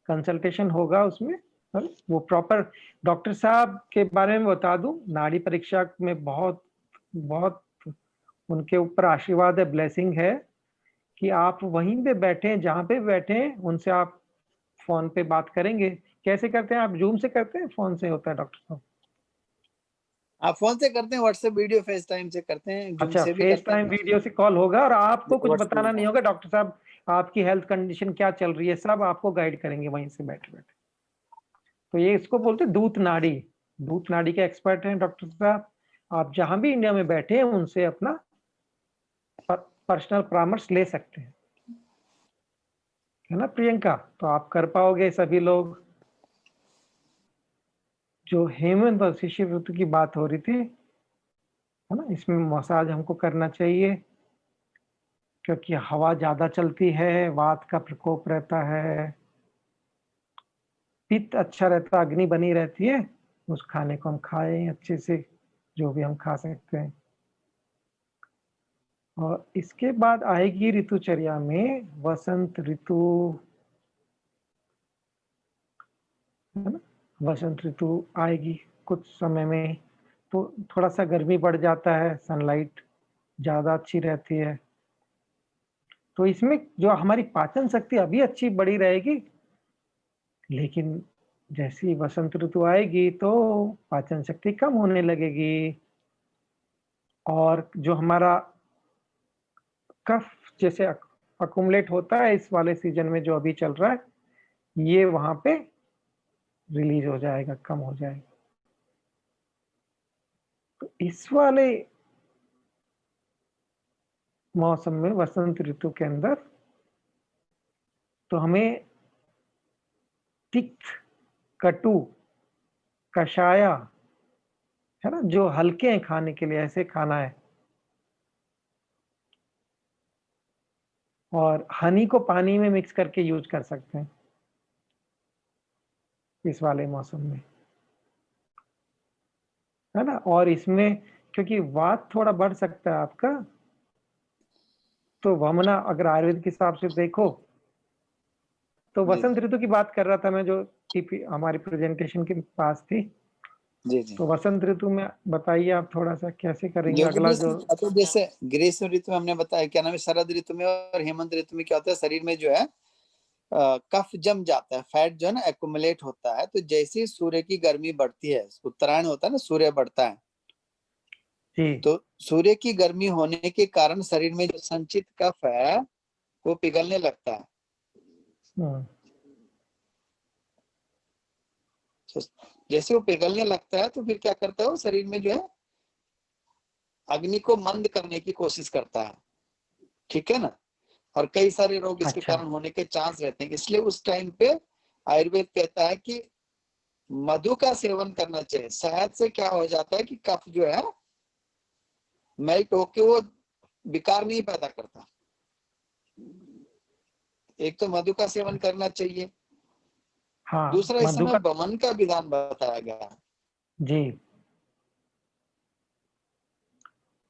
कंसल्टेशन होगा उसमें। वो प्रॉपर डॉक्टर साहब के बारे में बता दूं, नाड़ी परीक्षा में बहुत बहुत उनके ऊपर आशीर्वाद है, ब्लेसिंग है, कि आप वहीं पे बैठे हैं, जहाँ पे बैठे हैं, उनसे आप फोन पे बात करेंगे। कैसे करते हैं आप? जूम से करते हैं, फोन से होता है डॉक्टर साहब? आप फोन से करते हैं, व्हाट्सएप वीडियो फेस टाइम से करते हैं, जूम अच्छा, से भी फेस करते हैं। टाइम वीडियो से कॉल होगा, और आपको कुछ बताना नहीं व्हाट्सएप होगा, डॉक्टर साहब आपकी हेल्थ कंडीशन क्या चल रही है सब आपको गाइड करेंगे वहीं से बैठे बैठे। तो ये इसको बोलते हैं दूत नाड़ी। दूत नाड़ी के एक्सपर्ट हैं डॉक्टर साहब, आप जहां भी इंडिया में बैठे हैं उनसे अपना पर्सनल परामर्श ले सकते हैं, है ना प्रियंका? तो आप कर पाओगे सभी लोग। जो हेमंत और शिशिर ऋतु की बात हो रही थी, है ना, इसमें मसाज हमको करना चाहिए, क्योंकि हवा ज्यादा चलती है, वात का प्रकोप रहता है, पित्त अच्छा रहता, अग्नि बनी रहती है, उस खाने को हम खाएं अच्छे से, जो भी हम खा सकते हैं। और इसके बाद आएगी ऋतुचर्या में वसंत ऋतु, है ना, वसंत ऋतु आएगी कुछ समय में, तो थोड़ा सा गर्मी बढ़ जाता है, सनलाइट ज्यादा अच्छी रहती है, तो इसमें जो हमारी पाचन शक्ति अभी अच्छी बड़ी रहेगी, लेकिन जैसी वसंत ऋतु आएगी तो पाचन शक्ति कम होने लगेगी, और जो हमारा कफ जैसे अकुमुलेट होता है इस वाले सीजन में जो अभी चल रहा है, ये वहां पे रिलीज हो जाएगा, कम हो जाएगा। तो इस वाले मौसम में, वसंत ऋतु के अंदर, तो हमें तिक्त, कटु, कषाया, है ना, जो हल्के हैं खाने के लिए, ऐसे खाना है। और हनी को पानी में मिक्स करके यूज कर सकते हैं इस वाले मौसम में, है ना। और इसमें क्योंकि वात थोड़ा बढ़ सकता है आपका, तो वमना अगर आयुर्वेद के हिसाब से देखो तो वसंत ऋतु की बात कर रहा था मैं, जो हमारी प्रेजेंटेशन के पास थी। जी जी। तो वसंत ऋतु में बताइए आप थोड़ा सा कैसे करेंगे योगी अगला जो। तो जैसे ग्रीष्म ऋतु में हमने बताया, क्या नाम है, शरद ऋतु में और हेमंत ऋतु में क्या होता है, शरीर में जो है कफ जम जाता है, फैट जो है ना एक्युमुलेट होता है। तो जैसे ही सूर्य की गर्मी बढ़ती है, उत्तरायण होता है ना, सूर्य बढ़ता है, जी। तो सूर्य की गर्मी होने के कारण शरीर में जो संचित कफ है वो पिघलने लगता है। हम्म, तो जैसे वो पिघलने लगता है तो फिर क्या करता है, वो शरीर में जो है अग्नि को मंद करने की कोशिश करता है, ठीक है ना। और कई सारे रोग इसके अच्छा। कारण होने के चांस रहते हैं। इसलिए उस टाइम पे आयुर्वेद कहता है कि मधु का सेवन करना चाहिए। शहद से क्या हो जाता है कि कफ जो है मेल्ट होके वो विकार नहीं पैदा करता। एक तो मधु का सेवन करना चाहिए, हाँ, दूसरा इस मधु समय का। वमन का विधान बताया गया। जी।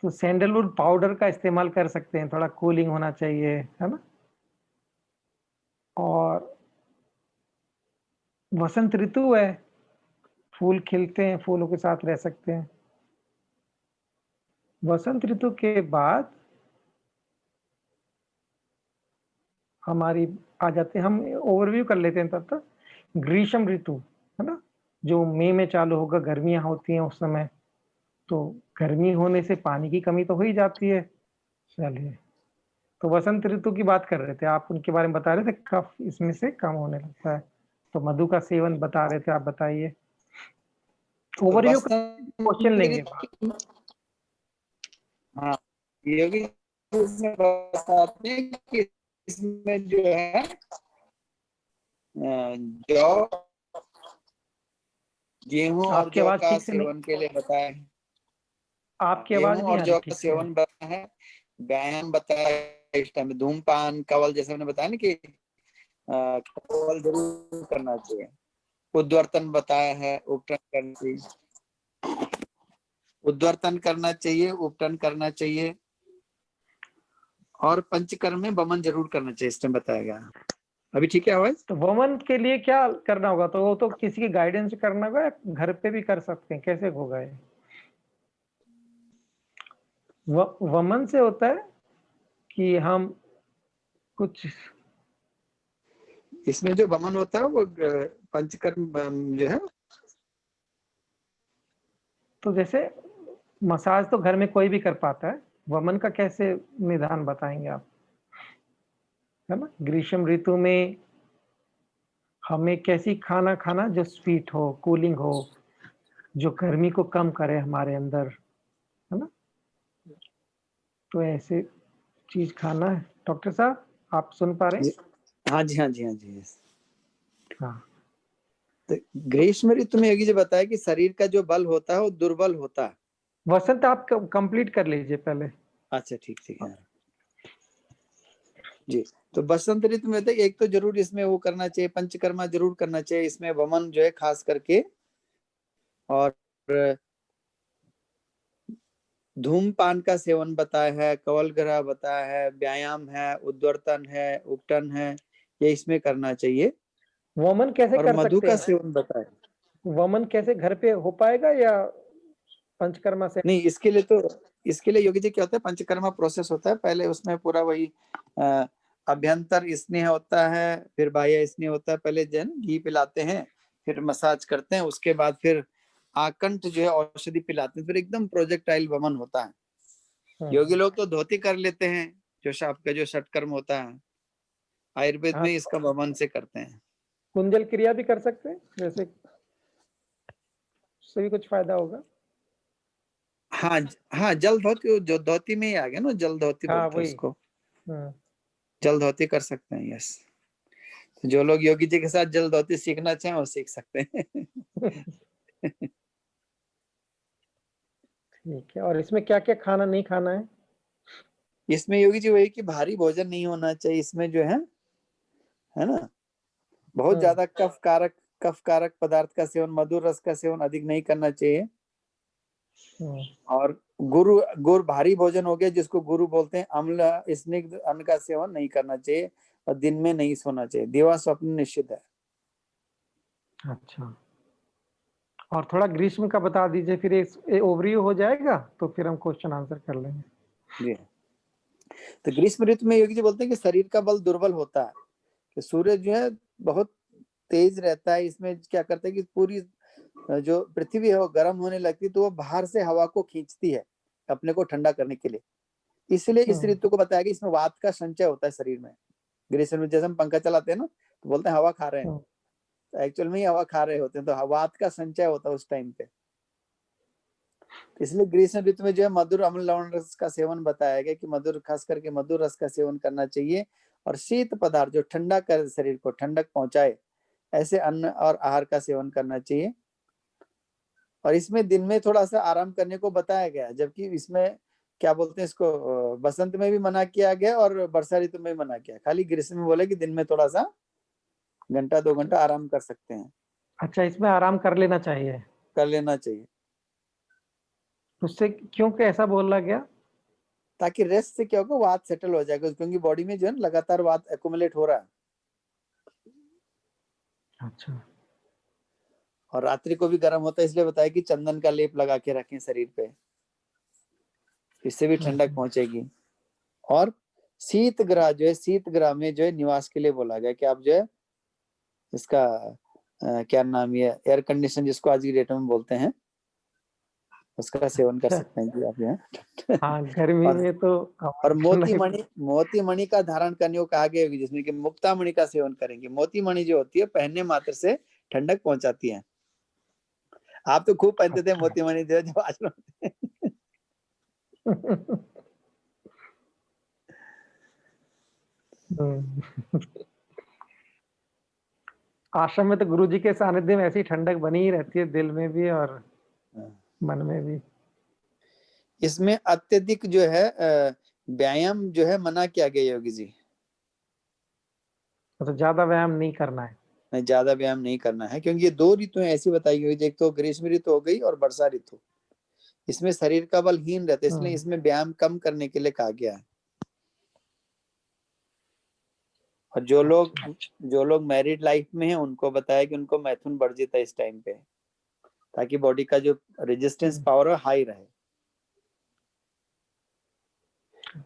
तो सैंडलवुड पाउडर का इस्तेमाल कर सकते हैं, थोड़ा कूलिंग होना चाहिए, है ना। और वसंत ऋतु है, फूल खिलते हैं, फूलों के साथ रह सकते हैं। वसंत ऋतु के बाद हमारी आ जाते हैं, हम ओवरव्यू कर लेते हैं तब तक। ग्रीष्म ऋतु, है ना, जो मई में चालू होगा, गर्मियां होती हैं उस समय। तो गर्मी होने से पानी की कमी तो हो ही जाती है। चलिए, तो वसंत ऋतु की बात कर रहे थे आप, उनके बारे में बता रहे थे, कफ इसमें से कम होने लगता है, तो मधु का सेवन बता रहे थे, आप बताइए। तो ओवरव्यू का क्वेश्चन बसंत लेंगे बात। ऋतु, हाँ, योगी इसमें बताते हैं कि इसमें जो है जौ, गेहूं और आपकी जौ आवाज का ठीक से नहीं, सेवन के लिए बताया है। आपकी आवाज गेहूं नहीं और आ रही जौ का ठीक से। सेवन बताया है। व्यायाम बताया है इस टाइम, धूमपान, कवल, जैसे मैंने बताया ना कि कवल जरूर करना चाहिए। उद्वर्तन बताया है, उपटन करना चाहिए, उद्वर्तन करना चाहिए, उपटन करना चाहिए, और पंचकर्म में वमन जरूर करना चाहिए, इस टाइम बताया गया। अभी ठीक है आवाज? तो वमन के लिए क्या करना होगा, तो वो तो किसी के गाइडेंस से करना होगा या घर पे भी कर सकते हैं, कैसे होगा ये। वमन से होता है कि हम कुछ, इसमें जो वमन होता है वो पंचकर्म जो है। तो जैसे मसाज तो घर में कोई भी कर पाता है, वमन का कैसे निदान बताएंगे आप, है ना। ग्रीष्म ऋतु में हमें कैसी खाना खाना जो स्वीट हो, कूलिंग हो, जो गर्मी को कम करे हमारे अंदर, है ना। तो ऐसे चीज खाना है। डॉक्टर साहब, आप सुन पा रहे हैं। हाँ जी, हाँ जी, हाँ जी। हाँ। तो तो ग्रीष्म ऋतु में योगी जी बताया कि शरीर का जो बल होता है वो दुर्बल होता है। वसंत आप कंप्लीट कर लीजिए पहले। अच्छा, ठीक ठीक है जी। तो बसंत ऋतु में एक तो जरूर इसमें वो करना चाहिए, पंचकर्मा जरूर करना चाहिए, इसमें वमन जो है खास करके, और धूमपान का सेवन बताया है, कवल ग्रह बताया है, व्यायाम है, उद्वर्तन है, उपटन है, ये इसमें करना चाहिए। वमन कैसे और कर मधु सकते का हैं, सेवन बताया। वमन कैसे घर पे हो पाएगा या पंचकर्मा से। नहीं, इसके लिए योगी जी क्या होता है, पंचकर्मा प्रोसेस होता है। पहले उसमें पूरा वही अभ्यंतर स्नेह होता है, फिर बाह्य स्नेह होता है। पहले जन घी पिलाते हैं, फिर मसाज करते हैं, उसके बाद फिर आकंठ जो है औषधि पिलाते हैं, फिर एकदम प्रोजेक्टाइल वमन होता है। योगी लोग तो धोती कर लेते हैं, जो आपका जो षटकर्म होता है, आयुर्वेद हाँ, में इसका वमन से करते हैं। कुंजल क्रिया भी कर सकते हैं जैसे, उससे भी कुछ फायदा होगा। हाँ हाँ, जल धोती, जो धोती में ही आ गया ना, जल धोती हाँ बोलते हैं वही। उसको, हम्म। जल धोती कर सकते हैं, यस। तो जो लोग योगी जी के साथ जलदौती सीखना चाहें वो सीख सकते हैं। ठीक है, और इसमें क्या क्या खाना नहीं खाना है? इसमें योगी जी वही कि भारी भोजन नहीं होना चाहिए इसमें जो है ना, बहुत ज्यादा कफ कारक पदार्थ का सेवन, मधुर रस का सेवन अधिक नहीं करना चाहिए। और गुरु भारी भोजन हो गया जिसको गुरु बोलते हैं, अम्ल स्निग्ध अन्न का सेवन नहीं करना चाहिए, और दिन में नहीं सोना चाहिए, दिवा स्वप्न निषिद्ध है। अच्छा, और थोड़ा ग्रीष्म का बता दीजिए, फिर एक ओवरव्यू हो जाएगा तो फिर हम क्वेश्चन आंसर कर लेंगे। जी, तो ग्रीष्म ऋतु में योगी जी बोलते हैं कि शरीर का बल दुर्बल होता है, कि सूर्य जो है बहुत तेज रहता है, इसमें क्या करता है कि पूरी जो पृथ्वी है वो गर्म होने लगती है, तो वो बाहर से हवा को खींचती है अपने को ठंडा करने के लिए। इसलिए इस ऋतु को बताया कि इसमें वात का संचय होता है शरीर में। ग्रीष्म में जैसे हम पंखा चलाते हैं ना, तो बोलते हैं हवा खा रहे हैं, तो एक्चुअल में ही हवा खा रहे होते हैं, तो वात का संचय होता है उस टाइम पे। इसलिए ग्रीष्म ऋतु में जो है मधुर अम्ल लवण रस का सेवन बताया गया, कि मधुर, खास करके मधुर रस का सेवन करना चाहिए, और शीत पदार्थ जो ठंडा कर शरीर को ठंडक पहुंचाए, ऐसे अन्न और आहार का सेवन करना चाहिए। और इसमें दिन में थोड़ा सा आराम करने को बताया गया, जबकि इसमें क्या बोलते हैं इसको, बसंत में भी मना किया गया और वर्षा ऋतु में भी मना किया। खाली ग्रीष्म में बोले कि दिन में थोड़ा सा घंटा 2 घंटा आराम कर सकते हैं, अच्छा, इसमें आराम कर लेना चाहिए, कर लेना चाहिए। उससे क्यों ऐसा बोला गया? ताकि रेस्ट से क्या होगा, वात सेटल हो जाएगा, क्योंकि बॉडी में जो है लगातार वात एक्युमुलेट हो रहा है। अच्छा, और रात्रि को भी गर्म होता है, इसलिए बताया कि चंदन का लेप लगा के रखें शरीर पे, इससे भी ठंडक पहुंचेगी। और शीत ग्रह जो है, शीत ग्रह में जो है निवास के लिए बोला गया, कि आप जो है इसका क्या नाम, ये एयर कंडीशन जिसको आज की डेट में बोलते हैं, उसका सेवन कर अच्छा। सकते हैं जी आप जो है। हाँ, गर्मी और में तो और अवॉइड करना ही पड़ता मोती मणि का धारण करने को कहा गया है, जिसमें कि मुक्ता मणि का सेवन करेंगे। मोती मणि जो होती है पहनने मात्र से ठंडक पहुंचाती है। आप तो खूब है। पहनते थे अच्छा। मोती मणि जो जब आश्रम में। आश्रम में तो गुरु जी के सानिध्य में ऐसी ठंडक बनी ही रहती है, दिल में भी और मन में भी। इसमें अत्यधिक जो है व्यायाम जो है मना किया गया योगी जी, तो ज्यादा व्यायाम नहीं करना है। ज्यादा व्यायाम नहीं करना है, क्योंकि ये 2 ऋतुएं ऐसी बताई गई, एक तो ग्रीष्म ऋतु हो गई और वर्षा ऋतु। इसमें शरीर का बल हीन रहता है, इसलिए इसमें व्यायाम कम करने के लिए कहा गया है। और जो लोग मैरिड लाइफ में हैं उनको बताया कि उनको मैथुन वर्जित है इस टाइम पे, ताकि बॉडी का जो रेजिस्टेंस पावर है हाई रहे।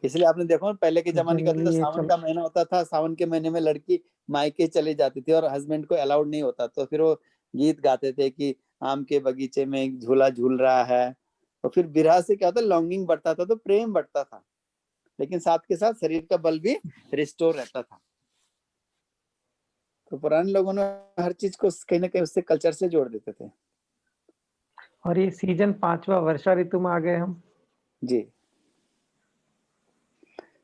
इसलिए आपने देखो पहले के जमाने का होता था, जनरली ये सावन चल। का महीना होता था, सावन के महीने में लड़की मायके चली जाती थी और हस्बैंड को अलाउड नहीं होता, तो फिर वो गीत गाते थे कि आम के बगीचे में एक झूला झूल रहा है। तो फिर विरह से क्या होता, लॉन्गिंग बढ़ता था, तो प्रेम बढ़ता था, लेकिन साथ के साथ शरीर का बल भी रिस्टोर रहता था। तो पुराने लोगों ने हर चीज को कहीं ना कहीं उससे कल्चर से जोड़ देते थे। और ये सीजन 5वां वर्षा ऋतु में आ गए हम। जी,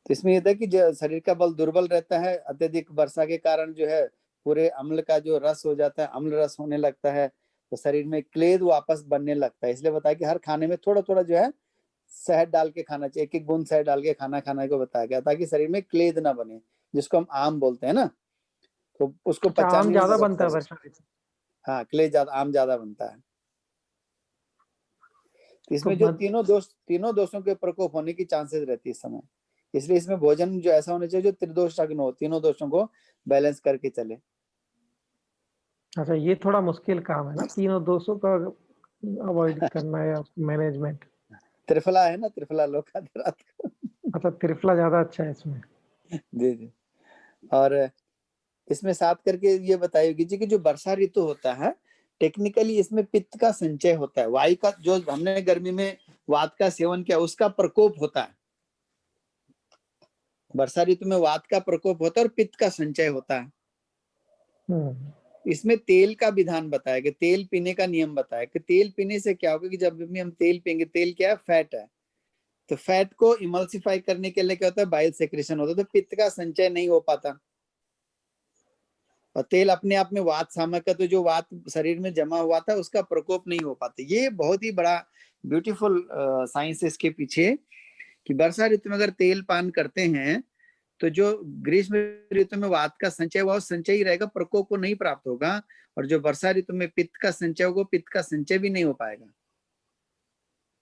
तो इसमें यह था कि जो शरीर का बल दुर्बल रहता है, अत्यधिक वर्षा के कारण जो है पूरे अम्ल का जो रस हो जाता है, अम्ल रस होने लगता है, तो शरीर में क्लेद वापस बनने लगता है। इसलिए बताया कि हर खाने में थोड़ा थोड़ा जो है शहद डाल के खाना चाहिए, एक एक बूंद शहद डाल के खाना खाने को बताया गया, ताकि शरीर में क्लेद ना बने, जिसको हम आम बोलते हैं ना, तो उसको अच्छा, आम पचाने में ज्यादा मदद बनता है करे। वर्षा ऋतु? हाँ, क्लेद ज्यादा, आम ज्यादा बनता है। तो तो इसमें जो तीनों दोषों के प्रकोप होने की चांसेस रहती है इस समय, इसलिए इसमें भोजन जो ऐसा होना चाहिए जो त्रिदोष अग्न हो, तीनों दोषों को बैलेंस करके चले। अच्छा, ये थोड़ा मुश्किल काम है ना, तीनों दोषों का अवॉइड करना या मैनेजमेंट। त्रिफला है ना, त्रिफला लोग खाते रात को। अच्छा, त्रिफला ज्यादा अच्छा है इसमें। जी जी। और इसमें साथ करके ये बताइए जी कि जो वर्षा ऋतु होता है, टेक्निकली इसमें पित्त का संचय होता है, वायु का, जो हमने गर्मी में वात का सेवन किया उसका प्रकोप होता है। वर्षा ऋतु में वात का प्रकोप होता है और पित्त का संचय होता है। इसमें तेल का विधान बताया कि तेल पीने का नियम बताया कि तेल पीने से क्या होगा, कि जब भी हम तेल पियेंगे, तेल क्या है, फैट है, तो फैट को इमल्सिफाई करने के लिए क्या होता है, बाइल सेक्रेशन होता है, तो पित्त का संचय नहीं हो पाता। और तेल अपने आप में वात सामक का, तो जो वात शरीर में जमा हुआ था उसका प्रकोप नहीं हो पाता। ये बहुत ही बड़ा ब्यूटीफुल साइंस है इसके पीछे, कि वर्षा ऋतु में अगर तेल पान करते हैं तो जो ग्रीष्म ऋतु में वात का संचय हुआ संचय ही रहेगा, प्रकोप को नहीं प्राप्त होगा। और जो वर्षा ऋतु में पित्त का संचय होगा, पित्त का संचय भी नहीं हो पाएगा।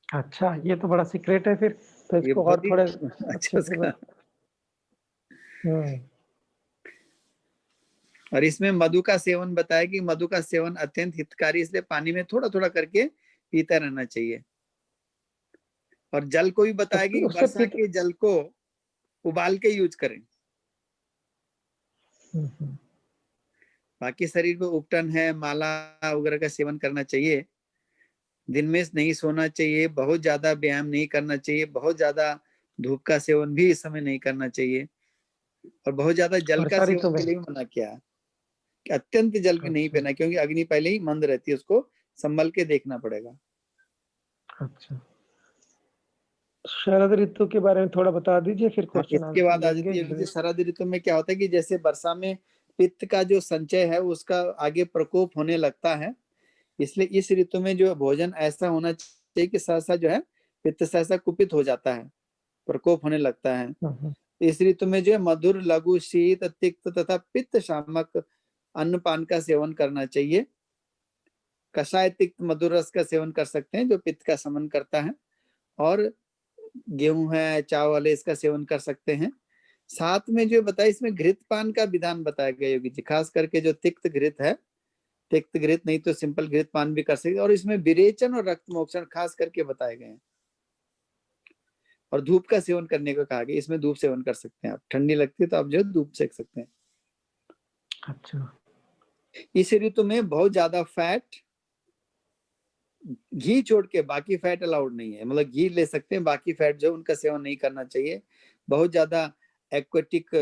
अच्छा, ये तो बड़ा सीक्रेट है फिर, तो ये इसको और बहुत ही थोड़े अच्छा अच्छे से उसका। हम्म। और इसमें मधु का सेवन बताया कि मधु का सेवन अत्यंत हितकारी, इसलिए पानी में थोड़ा थोड़ा करके पीता रहना चाहिए। और जल को भी तो बताया कि उससे वर्षा पित्त के जल को उबाल के यूज करें। हम्म। बाकी शरीर को उपटन है, माला वगैरह का सेवन करना चाहिए। दिन में नहीं सोना चाहिए, बहुत ज्यादा व्यायाम नहीं करना चाहिए, बहुत ज्यादा धूप का सेवन भी इस समय नहीं करना चाहिए। और बहुत ज्यादा जल का वर्षा ऋतु सेवन में। के लिए भी मना किया है कि अत्यंत जल भी नहीं अच्छा पीना, क्योंकि अग्नि पहले ही मंद रहती है, उसको संभल के देखना पड़ेगा। अच्छा, शरद ऋतु के बारे में थोड़ा बता दीजिए, फिर हाँ, क्वेश्चन इसके आंसर बाद आ लेंगे जाती एक है दो। कि शरद ऋतु में क्या होता है कि जैसे वर्षा में पित्त का जो संचय है उसका आगे प्रकोप होने लगता है, इसलिए इस ऋतु में जो भोजन ऐसा होना चाहिए कि सहसा जो है पित्त सहसा कुपित हो जाता है, प्रकोप होने लगता है। हम्म। इस ऋतु में जो है मधुर, लघु, शीत, तिक्त तथा पित्त शामक अन्न पान का सेवन करना चाहिए। कषाय तिक्त मधुर रस का सेवन कर सकते हैं जो पित्त का शमन करता है। और गेहूं है, चावल है, इसका सेवन कर सकते हैं। साथ में जो बताया इसमें घृत पान का विधान बताया गया योगी जी, खास करके जो तिक्त घृत है, तिक्त घृत नहीं तो सिंपल घृत पान भी कर सकते। और इसमें विरेचन और रक्त मोक्षण खास करके बताए गए हैं। और धूप का सेवन करने को कहा गया, इसमें धूप सेवन कर सकते हैं आप, ठंडी लगती है तो आप जो धूप सेक सकते हैं। अच्छा, इस ऋतु में बहुत ज्यादा फैट, घी छोड़ के बाकी फैट अलाउड नहीं है, मतलब घी ले सकते हैं, बाकी फैट जो उनका सेवन नहीं करना चाहिए। बहुत ज्यादा एक्वेटिक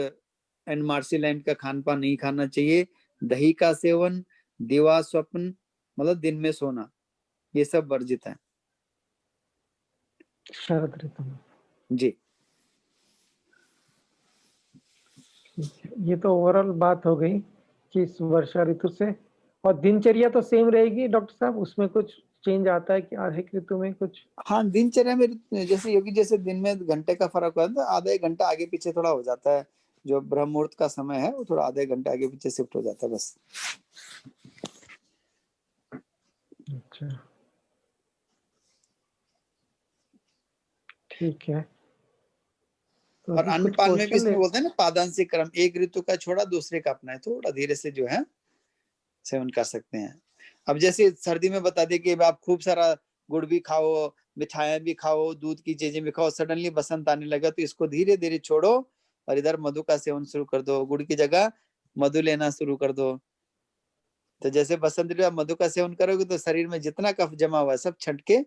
एंड मार्सीलैंड का खान पान नहीं खाना चाहिए। दही का सेवन, दिवा स्वप्न मतलब दिन में सोना, ये सब वर्जित है शरद ऋतु में। जी। ठीक है, ये तो ओवरऑल बात हो गई कि इस वर्षा ऋतु से। और दिनचर्या तो सेम रहेगी डॉक्टर साहब, उसमें कुछ चेंज आता है कि हर एक ऋतु में कुछ? हाँ, दिनचर्या में जैसे योगी जैसे दिन में घंटे का फर्क होता है, आधा एक घंटा आगे पीछे थोड़ा हो जाता है। जो ब्रह्म मुहूर्त का समय है वो थोड़ा आधे घंटे आगे पीछे शिफ्ट हो जाता है बस। अच्छा, ठीक है, तो और अभी अन्न कुछ पान में भी क्वेश्चन ले। इसमें बोलते हैं ना पादांशिक क्रम, एक ऋतु का छोड़ा दूसरे का अपना है, थोड़ा धीरे से जो है सेवन कर सकते हैं। अब जैसे सर्दी में बता दें कि आप खूब सारा गुड़ भी खाओ, मिठाइयां भी खाओ, दूध की चीजें भी खाओ, सडनली बसंत आने लगा तो इसको धीरे धीरे छोड़ो और इधर मधु का सेवन शुरू कर दो, गुड़ की जगह मधु लेना शुरू कर दो। तो जैसे बसंत ऋतु मधु का सेवन करोगे तो शरीर में जितना कफ जमा हुआ है सब छट के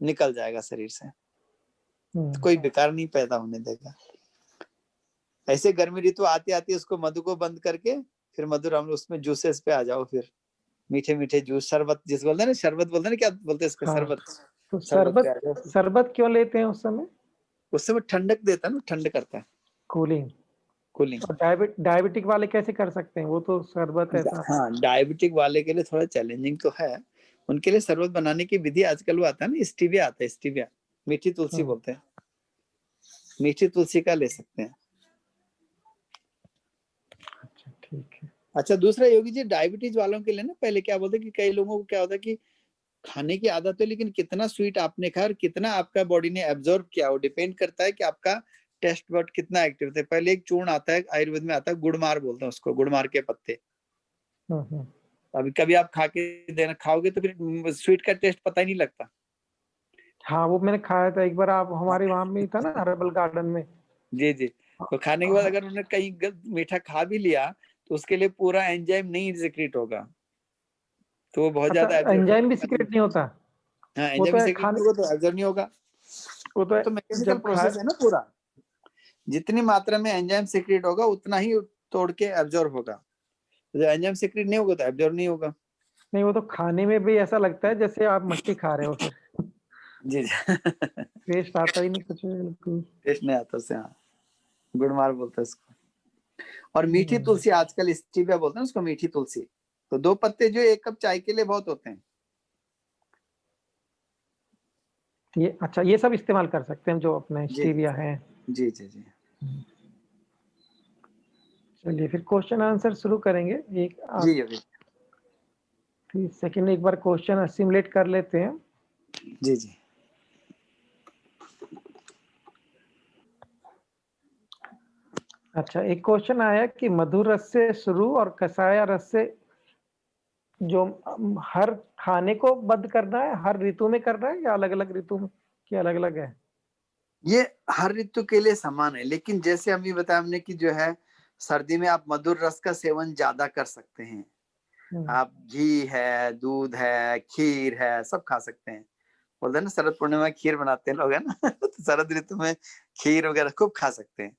निकल जाएगा शरीर से, तो कोई बेकार नहीं पैदा होने देगा। ऐसे गर्मी ऋतु आती आती उसको मधु को बंद करके फिर मधुर अम्ल उसमें जूसेस पे आ जाओ, फिर मीठे मीठे जूस, शरबत जिस बोलते हैं ना, शरबत बोलते हैं ना, क्या बोलते हैं इसका, हाँ, शरबत, तो शरबत पे शरबत, आ जाओ। शरबत क्यों लेते हैं उस समय? उससे वो ठंडक देता है ना, ठंड करता है, कूलिंग। कूलिंग। और डायबिटिक वाले कैसे कर सकते हैं? वो तो शरबत ऐसा। हाँ, डायबिटिक वाले के लिए थोड़ा चैलेंजिंग तो है, उनके लिए शरबत बनाने की विधि आजकल वो आता है ना, स्टीविया आता है, स्टीविया, मीठी तुलसी बोलते हैं, मीठी तुलसी का ले सकते हैं। अच्छा, ठीक है। अच्छा, दूसरा योगी जी डायबिटीज वालों के लिए ना, पहले क्या बोलते हैं कि कई लोगों को क्या होता है कि खाने की आदत है लेकिन कितना स्वीट आपने खाया और कितना आपका बॉडी ने एब्जॉर्ब किया, वो डिपेंड करता है कि आपका टेस्ट बड कितना एक्टिव है। पहले एक चूर्ण आता है, आयुर्वेद में आता है, गुड़मार बोलते हैं उसको, गुड़मार के पत्ते। हम्म। अभी कभी आप खा के देना खाओगे तो फिर स्वीट का टेस्ट पता ही नहीं लगता। हाँ, वो मैंने खाया था एक बार, आप हमारे वहां में ही था ना, हर्बल गार्डन में। जी जी। तो खाने के बाद अगर उन्होंने कहीं मीठा खा भी लिया तो उसके लिए पूरा एंजाइम नहीं सिक्रीट होगा, तो वो बहुत अच्छा, ज्यादा एब्जॉर्ब एंजाइम भी नहीं। सीक्रेट नहीं होता? हाँ, वो एंजाइम तो है सिक्रीट खाने, नहीं होगा तो एब्जॉर्ब नहीं होगा। वो तो है तो मैकेनिकल जब खा। प्रोसेस है ना पूरा, जितनी मात्रा में एंजाइम सिक्रीट होगा उतना ही तोड़ के एब्जॉर्ब होगा, जब एंजाइम सिक्रीट नहीं होगा तो एब्जॉर्ब नहीं होगा। नहीं, वो तो खाने में भी ऐसा लगता है जैसे आप मट्टी खा रहे हो फिर। जी जी। टेस्ट आता ही नहीं कुछ भी बिल्कुल। टेस्ट नहीं आता उससे, हाँ, गुड़ मार बोलते हैं इसको। और मीठी तुलसी, आजकल स्टीविया बोलते हैं उसको, मीठी तुलसी, तो 2 पत्ते जो 1 कप चाय के लिए बहुत होते हैं। ये अच्छा, ये सब इस्तेमाल कर सकते हैं जो अपने जी स्टीविया है। जी जी जी। चलिए फिर क्वेश्चन आंसर शुरू करेंगे। एक जी जी 30 सेकंड एक बार क्वेश्चन असिमुलेट कर लेते हैं। जी जी। अच्छा, एक क्वेश्चन आया कि मधुर रस से शुरू और कसाया रस से जो हर खाने को बंद करना है, हर ऋतु में करना है या अलग-अलग ऋतु में की अलग-अलग है? ये हर ऋतु के लिए समान है, लेकिन जैसे अभी बताया हमने कि जो है सर्दी में आप मधुर रस का सेवन ज्यादा कर सकते हैं। आप घी है, दूध है, खीर है, सब खा सकते हैं। बोलते हैं ना शरद पूर्णिमा में खीर बनाते हैं लोग, है ना तो शरद ऋतु में खीर वगैरह खूब खा सकते हैं,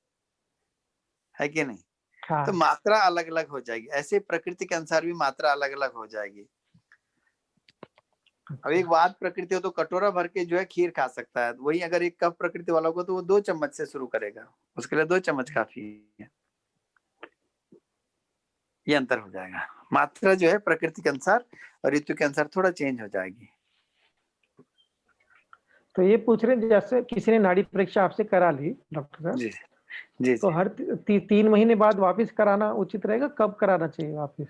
है कि नहीं? तो हाँ। मात्रा अलग अलग हो जाएगी, ऐसे प्रकृति के अनुसार भी मात्रा अलग अलग हो जाएगी। अब एक वात प्रकृति हो तो कटोरा भर के जो है खीर खा सकता है, वही अगर एक कप प्रकृति वाला को तो वो 2 चम्मच से शुरू करेगा, उसके लिए 2 चम्मच काफी है। ये अंतर हो जाएगा, मात्रा जो है प्रकृति के अनुसार और ऋतु के अनुसार थोड़ा चेंज हो जाएगी। तो ये पूछ रहे हैं जैसे किसी ने नाड़ी परीक्षा आपसे करा ली डॉक्टर साहब, जी जी तो जी। हर 3 महीने बाद वापस कराना उचित रहेगा? कब कराना चाहिए वापस?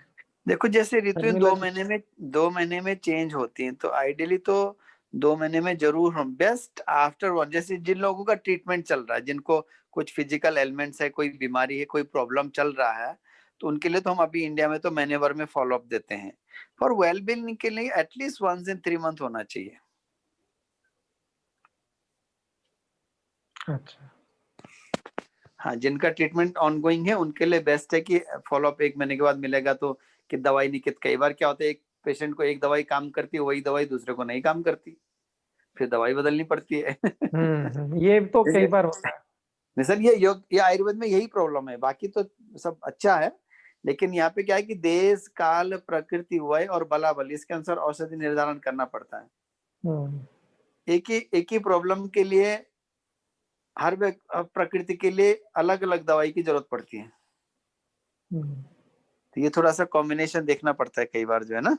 देखो जैसे ऋतुएं गर्मी 2 लग महीने में 2 महीने में चेंज होती हैं, तो आइडियली तो 2 महीने में जरूर हो, बेस्ट आफ्टर 1। जैसे जिन लोगों का ट्रीटमेंट चल रहा है, जिनको कुछ फिजिकल एलिमेंट्स है, कोई बीमारी है, कोई प्रॉब्लम चल रहा है, तो उनके लिए तो हम अभी इंडिया में तो महीने भर में फॉलो अप देते हैं। फॉर वेल बीइंग के लिए एटलीस्ट 1 इन 3 मंथ होना चाहिए। अच्छा। हाँ, जिनका ट्रीटमेंट ऑनगोइंग है उनके लिए बेस्ट है कि फॉलो अप 1 महीने के बाद मिलेगा, तो कि दवाई नहीं, कि कई बार क्या होता है एक पेशेंट को एक दवाई काम करती है, वही दवाई दूसरे को नहीं काम करती, फिर दवाई बदलनी पड़ती है ये तो कई इसलिए बार होता है। नहीं सर, ये योग, ये आयुर्वेद में यही प्रॉब्लम है, बाकी तो सब अच्छा है, लेकिन यहाँ पे क्या है कि देश काल प्रकृति वय और बला बल इसके अनुसार औषधि निर्धारण करना पड़ता है। हम्म। एक ही प्रॉब्लम के लिए हर प्रकृति के लिए अलग अलग दवाई की जरूरत पड़ती है, हम्म। तो ये थोड़ा सा कॉम्बिनेशन देखना पड़ता है कई बार जो है ना,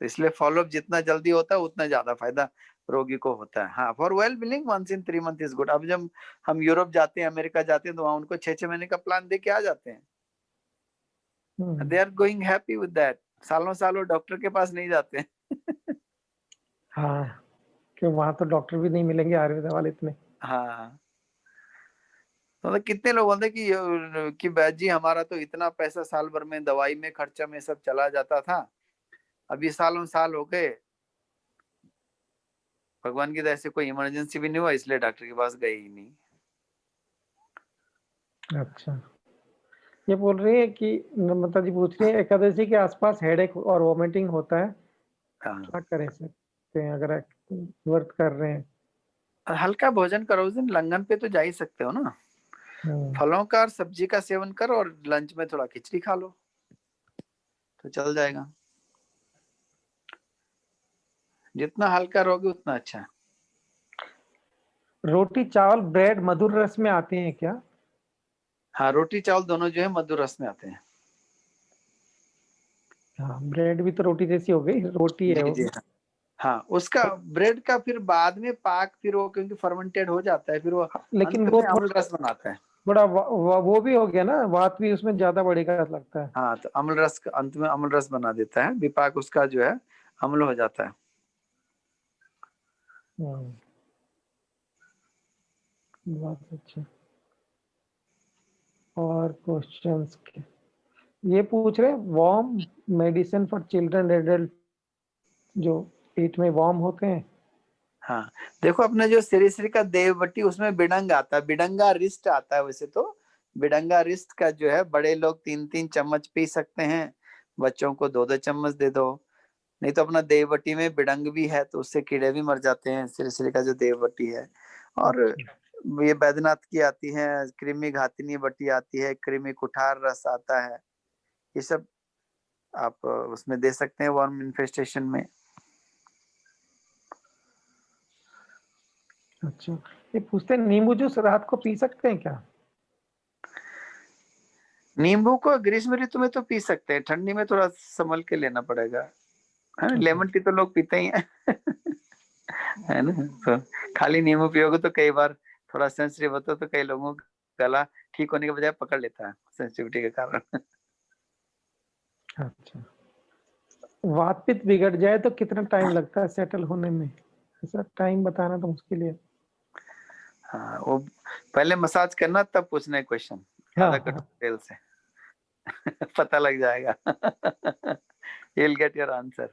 तो इसलिए फॉलोअप जितना जल्दी होता है उतना ज्यादा फायदा रोगी को होता है। हाँ, for well being 1 in 3 month is good. अब जब हम यूरोप जाते हैं, अमेरिका जाते हैं, तो वहां उनको 6 6 महीने का प्लान दे के आ जाते हैं, they are going happy with that. सालों सालों डॉक्टर के पास नहीं जाते हैं हाँ, कि वहां तो डॉक्टर भी नहीं मिलेंगे आयुर्वेद वाले इतने। हाँ, तो मतलब कितने लोग बोलते हैं कि बैद जी हमारा तो इतना पैसा साल भर में दवाई में खर्चा में सब चला जाता था, अभी सालों साल हो गए, भगवान की दया से कोई इमरजेंसी भी नहीं हुआ, इसलिए डॉक्टर के पास गए ही नहीं। अच्छा, ये बोल रही है कि नम्रता जी पूछ रही है एकादशी के आसपास हेडेक और वॉमिटिंग होता है, हाँ, क्या कर सकते हैं अगर व्रत कर रहे हैं? हल्का भोजन करो उस दिन, लंघन पे तो जा ही सकते हो ना, हम्म। फलों का और सब्जी का सेवन करो और लंच में थोड़ा खिचड़ी खा लो तो चल जाएगा, जितना हल्का रहोगे उतना अच्छा है। रोटी चावल ब्रेड मधुर रस में आते हैं क्या? हाँ, रोटी चावल दोनों जो है मधुर रस में आते हैं। हाँ, ब्रेड भी तो रोटी जैसी हो गई, रोटी है जी वो जी भी। हाँ। हाँ, उसका ब्रेड का फिर बाद में पाक, फिर वो क्योंकि फर्मेंटेड हो जाता है, फिर वो लेकिन अंत वो में अम्ल रस बनाता है। थोड़ा वो भी हो गया ना, वात भी उसमें ज्यादा बढ़ेगा लगता है। हाँ, तो अम्ल रस अंत में अम्ल रस बना देता है, विपाक उसका जो है अम्ल हो जाता है। हम्म। बहुत अच्छा। और क्वेश्चंस के ये पूछ रहे warm medicine for children adult जो पेट में वार्म होते हैं। हाँ, देखो अपना जो श्री श्री का देववटी उसमें बिडंग आता है, बिडंगा रिस्ट आता है, वैसे तो बिडंगा रिस्ट का जो है बड़े लोग 3 3 चम्मच पी सकते हैं, बच्चों को 2 2 चम्मच दे दो। नहीं तो अपना देववटी में बिडंग भी है, तो उससे कीड़े भी मर जाते हैं, श्री श्री का जो देववटी है। और अच्छा। ये बैद्यनाथ की आती है, कृमि घातिनी वटी आती है, कृमि कुठार रस आता है, ये सब आप उसमें दे सकते हैं वर्म इन्फेस्टेशन में। अच्छा, ये पूछते हैं नींबू जूस रात को पी सकते हैं क्या? नींबू को ग्रीष्म ऋतु में तो पी सकते हैं, ठंडी में थोड़ा संभल के लेना पड़ेगा, है ना। लेमन टी तो लोग पीते ही हैं है ना। तो खाली नींबू पियोगे तो कई बार थोड़ा सेंसिटिव होता है, तो कई लोगों का गला ठीक होने के बजाय पकड़ लेता है सेंसिटिविटी के कारण। अच्छा, वात पित्त बिगड़ जाए तो कितना टाइम लगता है सेटल होने में? ऐसा टाइम बताना तो मुश्किल है। हाँ, वो पहले मसाज करना तब पूछना है क्वेश्चन, हाँ आधा कट हाँ। तेल से पता लग जाएगा you'll get your answer।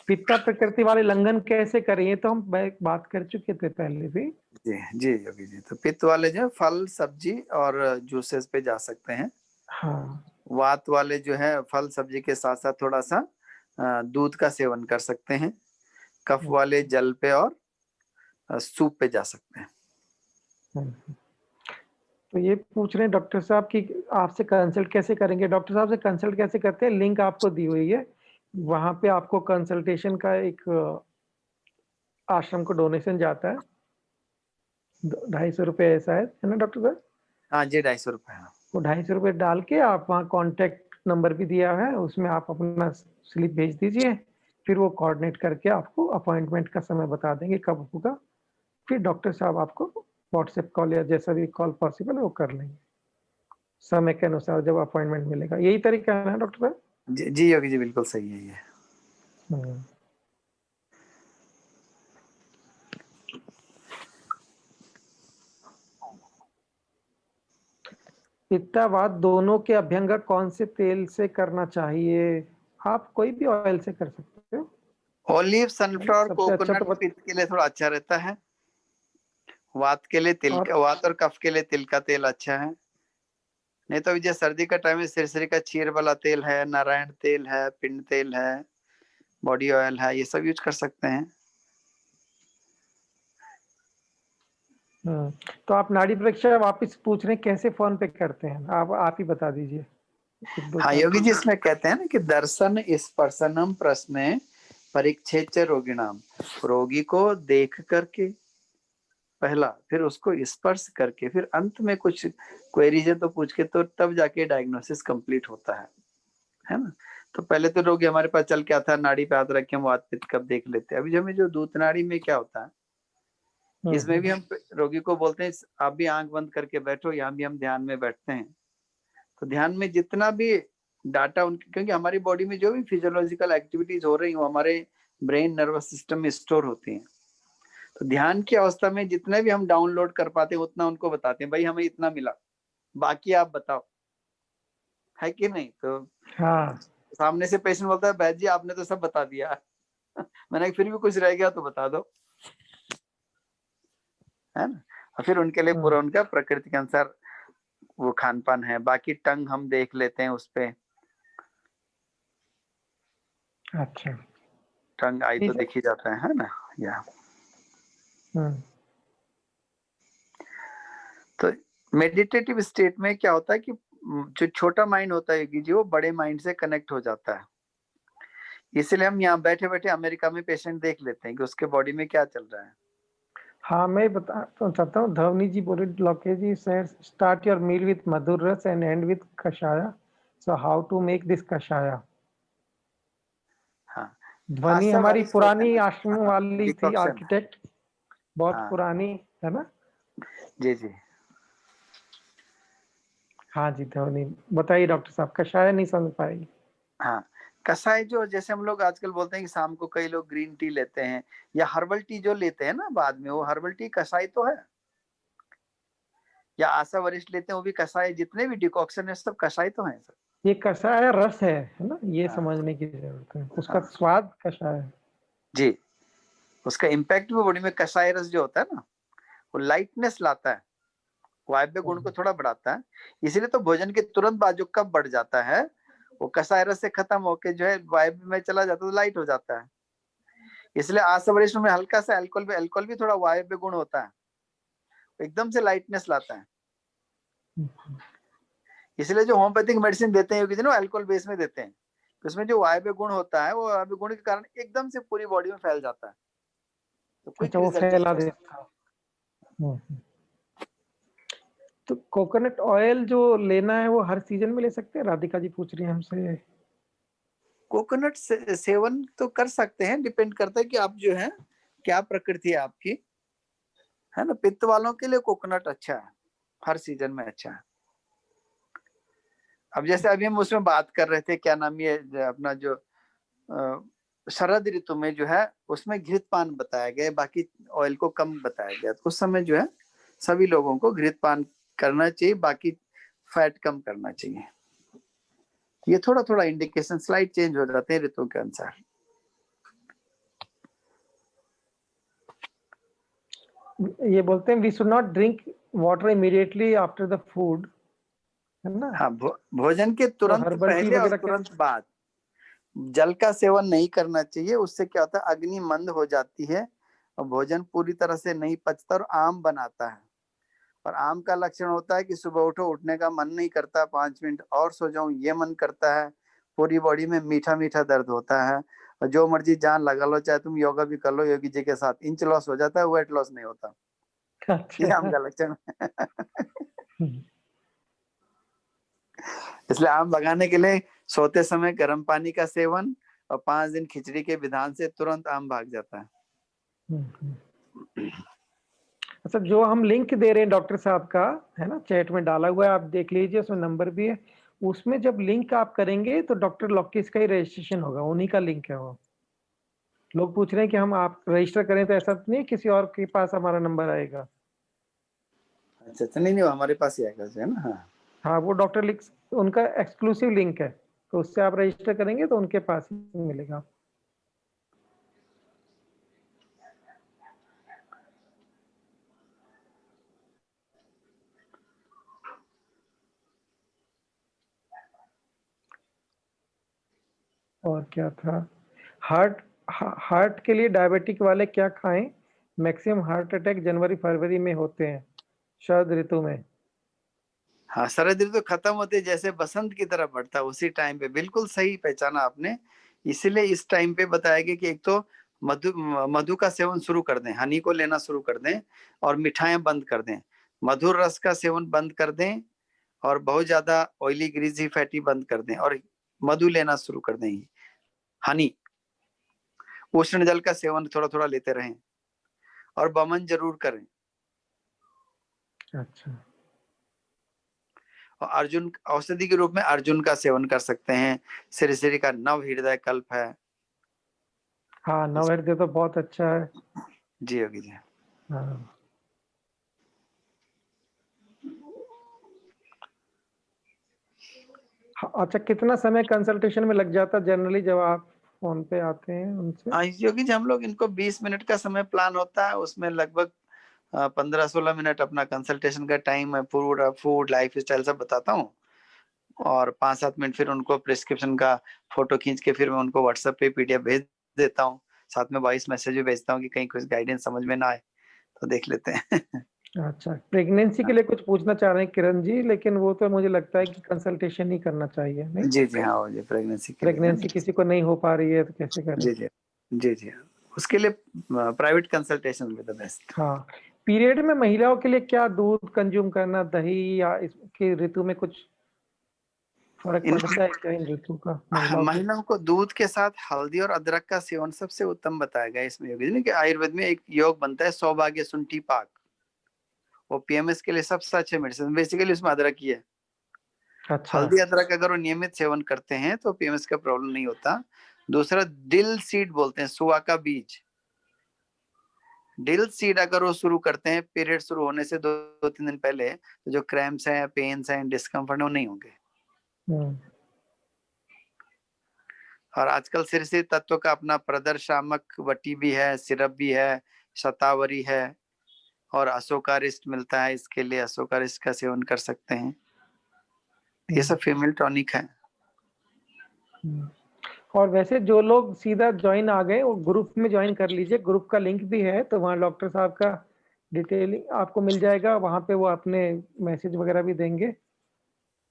पित्ता प्रकृति वाले लंघन कैसे करें, ये तो हम बात कर चुके थे पहले भी। जी जी योगी जी, तो पित्त वाले जो है फल सब्जी और जूसेस पे जा सकते हैं। हाँ। वात वाले जो है फल सब्जी के साथ साथ थोड़ा सा दूध का सेवन कर सकते हैं। कफ वाले अच्छा। जल पे और सूप पे जा सकते हैं। हम्म। तो ये पूछ रहे हैं डॉक्टर साहब कि आपसे कंसल्ट कैसे करेंगे? डॉक्टर साहब से कंसल्ट कैसे करते हैं? लिंक आपको दी हुई है, वहां पे आपको कंसल्टेशन का एक आश्रम को डोनेशन जाता है, 250 रुपये ऐसा है ना डॉक्टर साहब? हाँ जी, 250 रुपए। वो 250 रुपये डाल के आप वहाँ कॉन्टेक्ट नंबर भी दिया है, उसमें आप अपना स्लिप भेज दीजिए, फिर वो कोऑर्डिनेट करके आपको अपॉइंटमेंट का समय बता देंगे कब होगा, फिर डॉक्टर साहब आपको व्हाट्सएप कॉल या जैसा भी कॉल पॉसिबल है वो कर लेंगे समय के अनुसार जब अपॉइंटमेंट मिलेगा। यही तरीका है ना डॉक्टर साहब? जी जी योगी जी, बिल्कुल सही है ये। हम्म। पित्तावात दोनों के अभ्यंग कौन से तेल से करना चाहिए? आप कोई भी ऑयल से कर सकते हो, ऑलिव, है ना? सनफ्लावर, सबसे अच्छा तो कोकोनट पित्त के लिए थोड़ा अच्छा रहता है। वात के लिए तिल और का, वात और कफ के लिए तिल का तेल अच्छा है। नहीं तो अभी जो सर्दी का टाइम है, सिरसिरी का चीर वाला तेल है, नारायण तेल है, पिंड तेल है, बॉडी ऑयल है, ये सब यूज कर सकते हैं। तो आप नाड़ी परीक्षा वापस पूछ रहे हैं कैसे फोन पे करते हैं? आप ही बता दीजिए एक दो हाँ चार योगी जी, चीज। इसमें कहते हैं ना कि दर्शन स्पर्शनम प्रश्न परीक्षेच रोगिणाम, रोगी को देख करके पहला, फिर उसको स्पर्श करके, फिर अंत में कुछ क्वेरीज है तो पूछ के, तो तब जाके डायग्नोसिस कंप्लीट होता है ना। तो पहले तो रोगी हमारे पास चल के आता है, नाड़ी पे हाथ रख के हम वात पित्त कब देख लेते हैं। अभी हमें जो दूत नाड़ी में क्या होता है, इसमें भी हम रोगी को बोलते हैं आप भी आंख बंद करके बैठो, यहाँ भी हम ध्यान में बैठते हैं। तो ध्यान में जितना भी डाटा उनकी, क्योंकि हमारी बॉडी में जो भी फिजियोलॉजिकल एक्टिविटीज हो रही हो हमारे ब्रेन नर्वस सिस्टम में स्टोर होती हैं। तो ध्यान की अवस्था में जितने भी हम डाउनलोड कर पाते हैं उतना उनको बताते हैं, भाई हमें इतना मिला, बाकी आप बताओ, है कि नहीं। तो हाँ। सामने से पेशेंट बोलता है बैद जी आपने तो सब बता दिया मैंने फिर भी कुछ रह गया तो बता दो, है ना। और फिर उनके लिए पूरा उनका प्रकृति के अनुसार वो खान पान है। बाकी टंग हम देख लेते हैं उस पे, अच्छा। टंग आई तो ठीक है। दिख ही जाता है ना। या तो मेडिटेटिव स्टेट में क्या होता है कि जो छोटा माइंड होता है जी, वो बड़े माइंड से कनेक्ट हो जाता है। इसलिए हम यहाँ बैठे बैठे अमेरिका में पेशेंट देख लेते हैं कि उसके बॉडी में क्या चल रहा है। हाँ, मैं बता तो चाहता हूँ, धवनी जी बोले लोके जी से start your meal with madhur ras and end with kashaya, so how to make this kashaya. हाँ, ध्वनि आशा हमारी वरिष्ठ होते हैं पुरानी आश्रम ना, हाँ, वाली थी, डिकॉक्शन। आर्किटेक्ट, बहुत हाँ पुरानी, है ना? जी जी। हाँ जी, ध्वनि बताइए डॉक्टर साहब, कषाय नहीं समझ पाएगी। हाँ, कसाई जो जैसे हम लोग आजकल बोलते हैं कि शाम को कई लोग ग्रीन टी लेते हैं या हर्बल टी जो लेते हैं ना बाद में, वो हर्बल टी कसाई तो है। या आशा वरिष्ठ लेते हैं, वो भी कसाई। जितने भी डिकॉक्शन है सब कसाई तो है सब। ये कषाय रस है ना? ये हाँ समझने की जरूरत है, उसका हाँ स्वाद कषाय है। जी, उसका इम्पैक्ट भी बॉडी में, कसाई रस जो होता है ना, वो लाइटनेस लाता है, वायव्य गुण को थोड़ा बढ़ाता है। इसीलिए तो भोजन के तुरंत बाद जो कब बढ़ जाता है, वो कसाय रस से खत्म होके जो है वायव्य में चला जाता है, तो लाइट हो जाता है। इसलिए आसवरिष्ठ में हल्का सा अल्कोहल भी थोड़ा वायव्य गुण होता है, एकदम से लाइटनेस लाता है। इसलिए जो होम्योपैथिक मेडिसिन देते हैं किसी अल्कोहल बेस में देते हैं, तो उसमें जो वायव्य गुण होता है, वो वायव्य गुण के कारण एकदम से पूरी बॉडी में फैल जाता है, तो क्विक अच्छा, वो रिजल्ट फैला होता है। देता है। तो कोकोनट ऑयल जो लेना है वो हर सीजन में ले सकते हैं? राधिका जी पूछ रही है हमसे। कोकोनट सेवन तो कर सकते हैं, डिपेंड करता है कि आप जो है क्या प्रकृति है आपकी, है ना। पित्त वालों के लिए कोकोनट अच्छा है, हर सीजन में अच्छा है। अब जैसे अभी हम उसमें बात कर रहे थे, क्या नाम ये अपना जो शरद ऋतु में जो है उसमें घृतपान बताया गया, बाकी ऑयल को कम बताया गया। तो उस समय जो है सभी लोगों को घृतपान करना चाहिए, बाकी फैट कम करना चाहिए। ये थोड़ा थोड़ा इंडिकेशन स्लाइड चेंज हो जाते हैं ऋतु के अनुसार। ये बोलते हैं we should not drink water immediately after the food, है ना। हाँ, भोजन के तो तुरंत हर्बल टी पहले और वगैरह क्या? तुरंत बाद जल का सेवन नहीं करना चाहिए। उससे क्या होता है, अग्नि मंद हो जाती है और भोजन पूरी तरह से नहीं पचता और आम बनाता है। और आम का लक्षण होता है कि सुबह उठो, उठने का मन नहीं करता, 5 मिनट और सो जाऊं ये मन करता है, पूरी बॉडी में मीठा मीठा दर्द होता है, और जो मर्जी जान लगा लो, चाहे तुम योगा भी कर लो योगी जी के साथ, इंच लॉस हो जाता है, वेट लॉस नहीं होता। ये आम अच्छा। का लक्षण है। इसलिए आम भगाने के लिए सोते समय गर्म पानी का सेवन और 5 दिन खिचड़ी के विधान से तुरंत आम भाग जाता है। अच्छा, जो हम लिंक दे रहे हैं डॉक्टर साहब का, है ना, चैट में डाला हुआ है, आप देख लीजिए, उसमें नंबर भी है। उसमें जब लिंक आप करेंगे तो डॉक्टर लॉकिस का ही रजिस्ट्रेशन होगा, उन्हीं का लिंक है वो। लोग पूछ रहे हैं कि हम आप रजिस्टर करें, तो ऐसा तो नहीं किसी और के पास हमारा नंबर आएगा? अच्छा अच्छा, नहीं नहीं, वो हमारे पास ही आएगा, है ना। हाँ हाँ, वो डॉक्टर लिंक उनका एक्सक्लूसिव लिंक है, तो उससे आप रजिस्टर करेंगे तो उनके पास ही मिलेगा। और क्या था? हार्ट हार्ट के लिए डायबिटिक वाले क्या खाएं? मैक्सिमम हार्ट अटैक जनवरी फरवरी में होते हैं, शरद ऋतु में। हाँ, शरद ऋतु खत्म होते जैसे बसंत की तरफ बढ़ता है, उसी टाइम पे बिल्कुल सही पहचाना आपने। इसीलिए इस टाइम पे बताया गया कि एक तो मधु मधु का सेवन शुरू कर दें, हनी को लेना शुरू कर दें, और मिठाइयां बंद कर दें, मधुर रस का सेवन बंद कर दें, और बहुत ज्यादा ऑयली ग्रीजी फैटी बंद कर दें, और मधु लेना शुरू कर दें, हनी। उष्ण जल का सेवन थोड़ा थोड़ा लेते रहें, और वमन जरूर करें। अच्छा। और अर्जुन औषधि के रूप में अर्जुन का सेवन कर सकते हैं। श्री श्री का नव हृदय कल्प है। हाँ, नवहृदय तो बहुत अच्छा है। जी योगी जी। हाँ। अच्छा, कितना समय कंसल्टेशन में लग जाता जनरली जब आप फोन पे आते हैं उनसे? योगी जी, हम लोग इनको 20 मिनट का समय प्लान होता है, उसमें लगभग 15-16 मिनट अपना कंसल्टेशन का टाइम है, पूरा फूड लाइफ स्टाइल सब बताता हूँ, और 5-7 मिनट फिर उनको प्रिस्क्रिप्शन का फोटो खींच के फिर मैं उनको व्हाट्सएप पे पीडीएफ भेज देता हूँ। साथ में वॉइस मैसेज भी भेजता हूँ कि कहीं कुछ गाइडेंस समझ में ना आए तो देख लेते हैं। अच्छा, प्रेगनेंसी के लिए कुछ पूछना चाह रहे हैं किरण जी, लेकिन वो तो मुझे लगता है कि कंसल्टेशन ही करना चाहिए, नहीं? जी जी, हाँ जी, प्रेगनेंसी के लिए प्रेगनेंसी किसी को नहीं हो पा रही है तो कैसे करें? जी जी जी जी, उसके लिए private consultation with the best. हाँ। पीरियड में महिलाओं के लिए क्या दूध कंज्यूम करना, दही, या इसके ऋतु में कुछ फर्क इन पड़ता है क्या इन ऋतु का महिलाओं के? महिलाओं को दूध के साथ हल्दी और अदरक का सेवन सबसे उत्तम बताया गया इसमें योगी जी ने, कि आयुर्वेद में एक योग बनता है सौभाग्य सुंठी पाक, वो पीएमएस के लिए सबसे अच्छे मेडिसिन, बेसिकली उसमें अदरक ही है। अच्छा। हल्दी अदरक अगर वो नियमित सेवन करते हैं तो पीएमएस का प्रॉब्लम नहीं होता। दूसरा, डिल सीड बोलते हैं, सुआ का बीज, डिल सीड अगर वो शुरू करते हैं पीरियड शुरू होने से 2-3 दिन पहले, तो जो क्रैम्प्स हैं, पेन्स हैं, डिस्कम्फर्ट है, वो नहीं होंगे। हम्म। और आजकल सिर से तत्व का अपना प्रदर शामक वटी भी है, सिरप भी है, शतावरी है, और अशोकारिस्ट मिलता है, इसके लिए अशोकारिस्ट का सेवन कर सकते हैं। ये सब फीमेल टॉनिक है। हम्म। और वैसे जो लोग सीधा ज्वाइन आ गए वो ग्रुप में ज्वाइन कर लीजिए, ग्रुप का लिंक भी है, तो वहाँ डॉक्टर साहब का डिटेलिंग आपको मिल जाएगा, वहाँ पे वो अपने मैसेज वगैरह भी देंगे।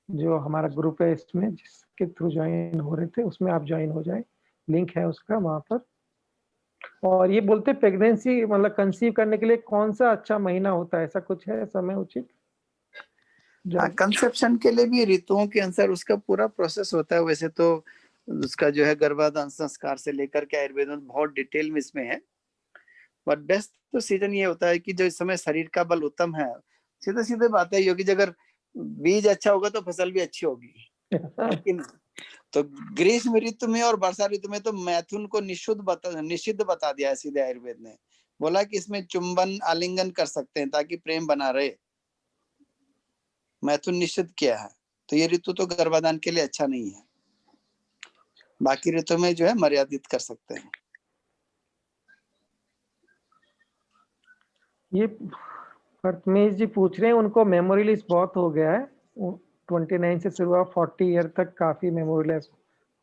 जो हमारा ग्रुप है इसमें जिसके थ्रू ज्वाइन हो रहे थे उसमें आप ज्वाइन हो जाए, लिंक है उसका वहाँ पर। और ये बोलते प्रेगनेंसी मतलब कंसीव करने के लिए कौन सा अच्छा महीना होता है, ऐसा कुछ है समय उचित? कंसेप्शन के लिए भी ऋतुओं के अनुसार उसका पूरा प्रोसेस होता है। वैसे तो उसका जो है गर्भाधान संस्कार से लेकर के आयुर्वेद में बहुत डिटेल में इसमें है, बट बेस्ट तो सीजन ये होता है कि जो इस समय शरीर का बल उत्तम है। सीधे सीधे बात है योगी जी, अगर बीज अच्छा होगा तो फसल भी अच्छी होगी, है कि नहीं? तो ग्रीष्म ऋतु में और वर्षा ऋतु में तो मैथुन को निषिद्ध बता दिया है सीधे आयुर्वेद ने। बोला कि इसमें चुंबन आलिंगन कर सकते हैं ताकि प्रेम बना रहे, मैथुन निषिद्ध किया है। तो ये ऋतु तो गर्भाधान के लिए अच्छा नहीं है, बाकी ऋतु में जो है मर्यादित कर सकते हैं। ये प्रथमेश जी पूछ रहे हैं, उनको मेमोरी लिस्ट बहुत हो गया है, 29 से शुरू हुआ 40 ईयर तक काफी मेमोरी लेस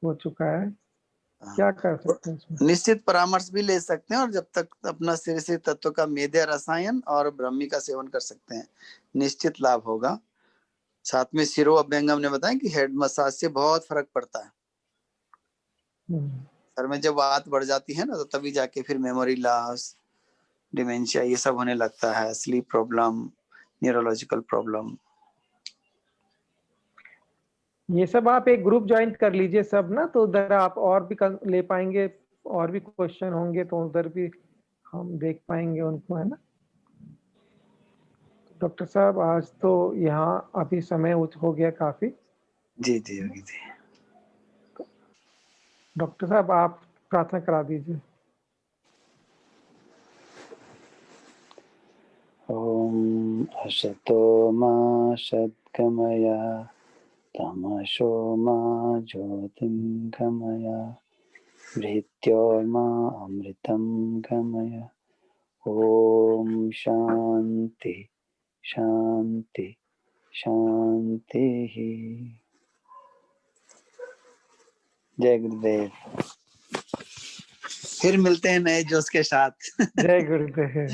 हो चुका है, क्या कर सकते हैं इसमें? निश्चित परामर्श भी ले सकते हैं, और जब तक अपना सिर से तत्व का मेदे रसायन और ब्रह्मी का सेवन कर सकते हैं, निश्चित लाभ होगा। साथ में सिरो अभ्यंगम ने बताया कि हेड मसाज से बहुत फर्क पड़ता है। सर में जब बात बढ़ जाती है ना, तो तभी जाके फिर मेमोरी लॉस, डिमेंशिया ये सब होने लगता है, स्लीप प्रॉब्लम, न्यूरोलॉजिकल प्रॉब्लम। ये सब आप एक ग्रुप ज्वाइन कर लीजिए सब ना, तो उधर आप और भी ले पाएंगे, और भी क्वेश्चन होंगे तो उधर भी हम देख पाएंगे उनको, है ना। डॉक्टर साहब आज तो यहाँ अभी समय हो गया काफी। जी जी योगी जी। डॉक्टर साहब आप प्रार्थना करा दीजिए। ओम असतो मा सद्गमय तमसो मा ज्योतिर्गमय मृत्योर्मा अमृतं गमय। ओम शांति शांति शांति। जय गुरुदेव। फिर मिलते हैं नए जोश के साथ। जय गुरुदेव।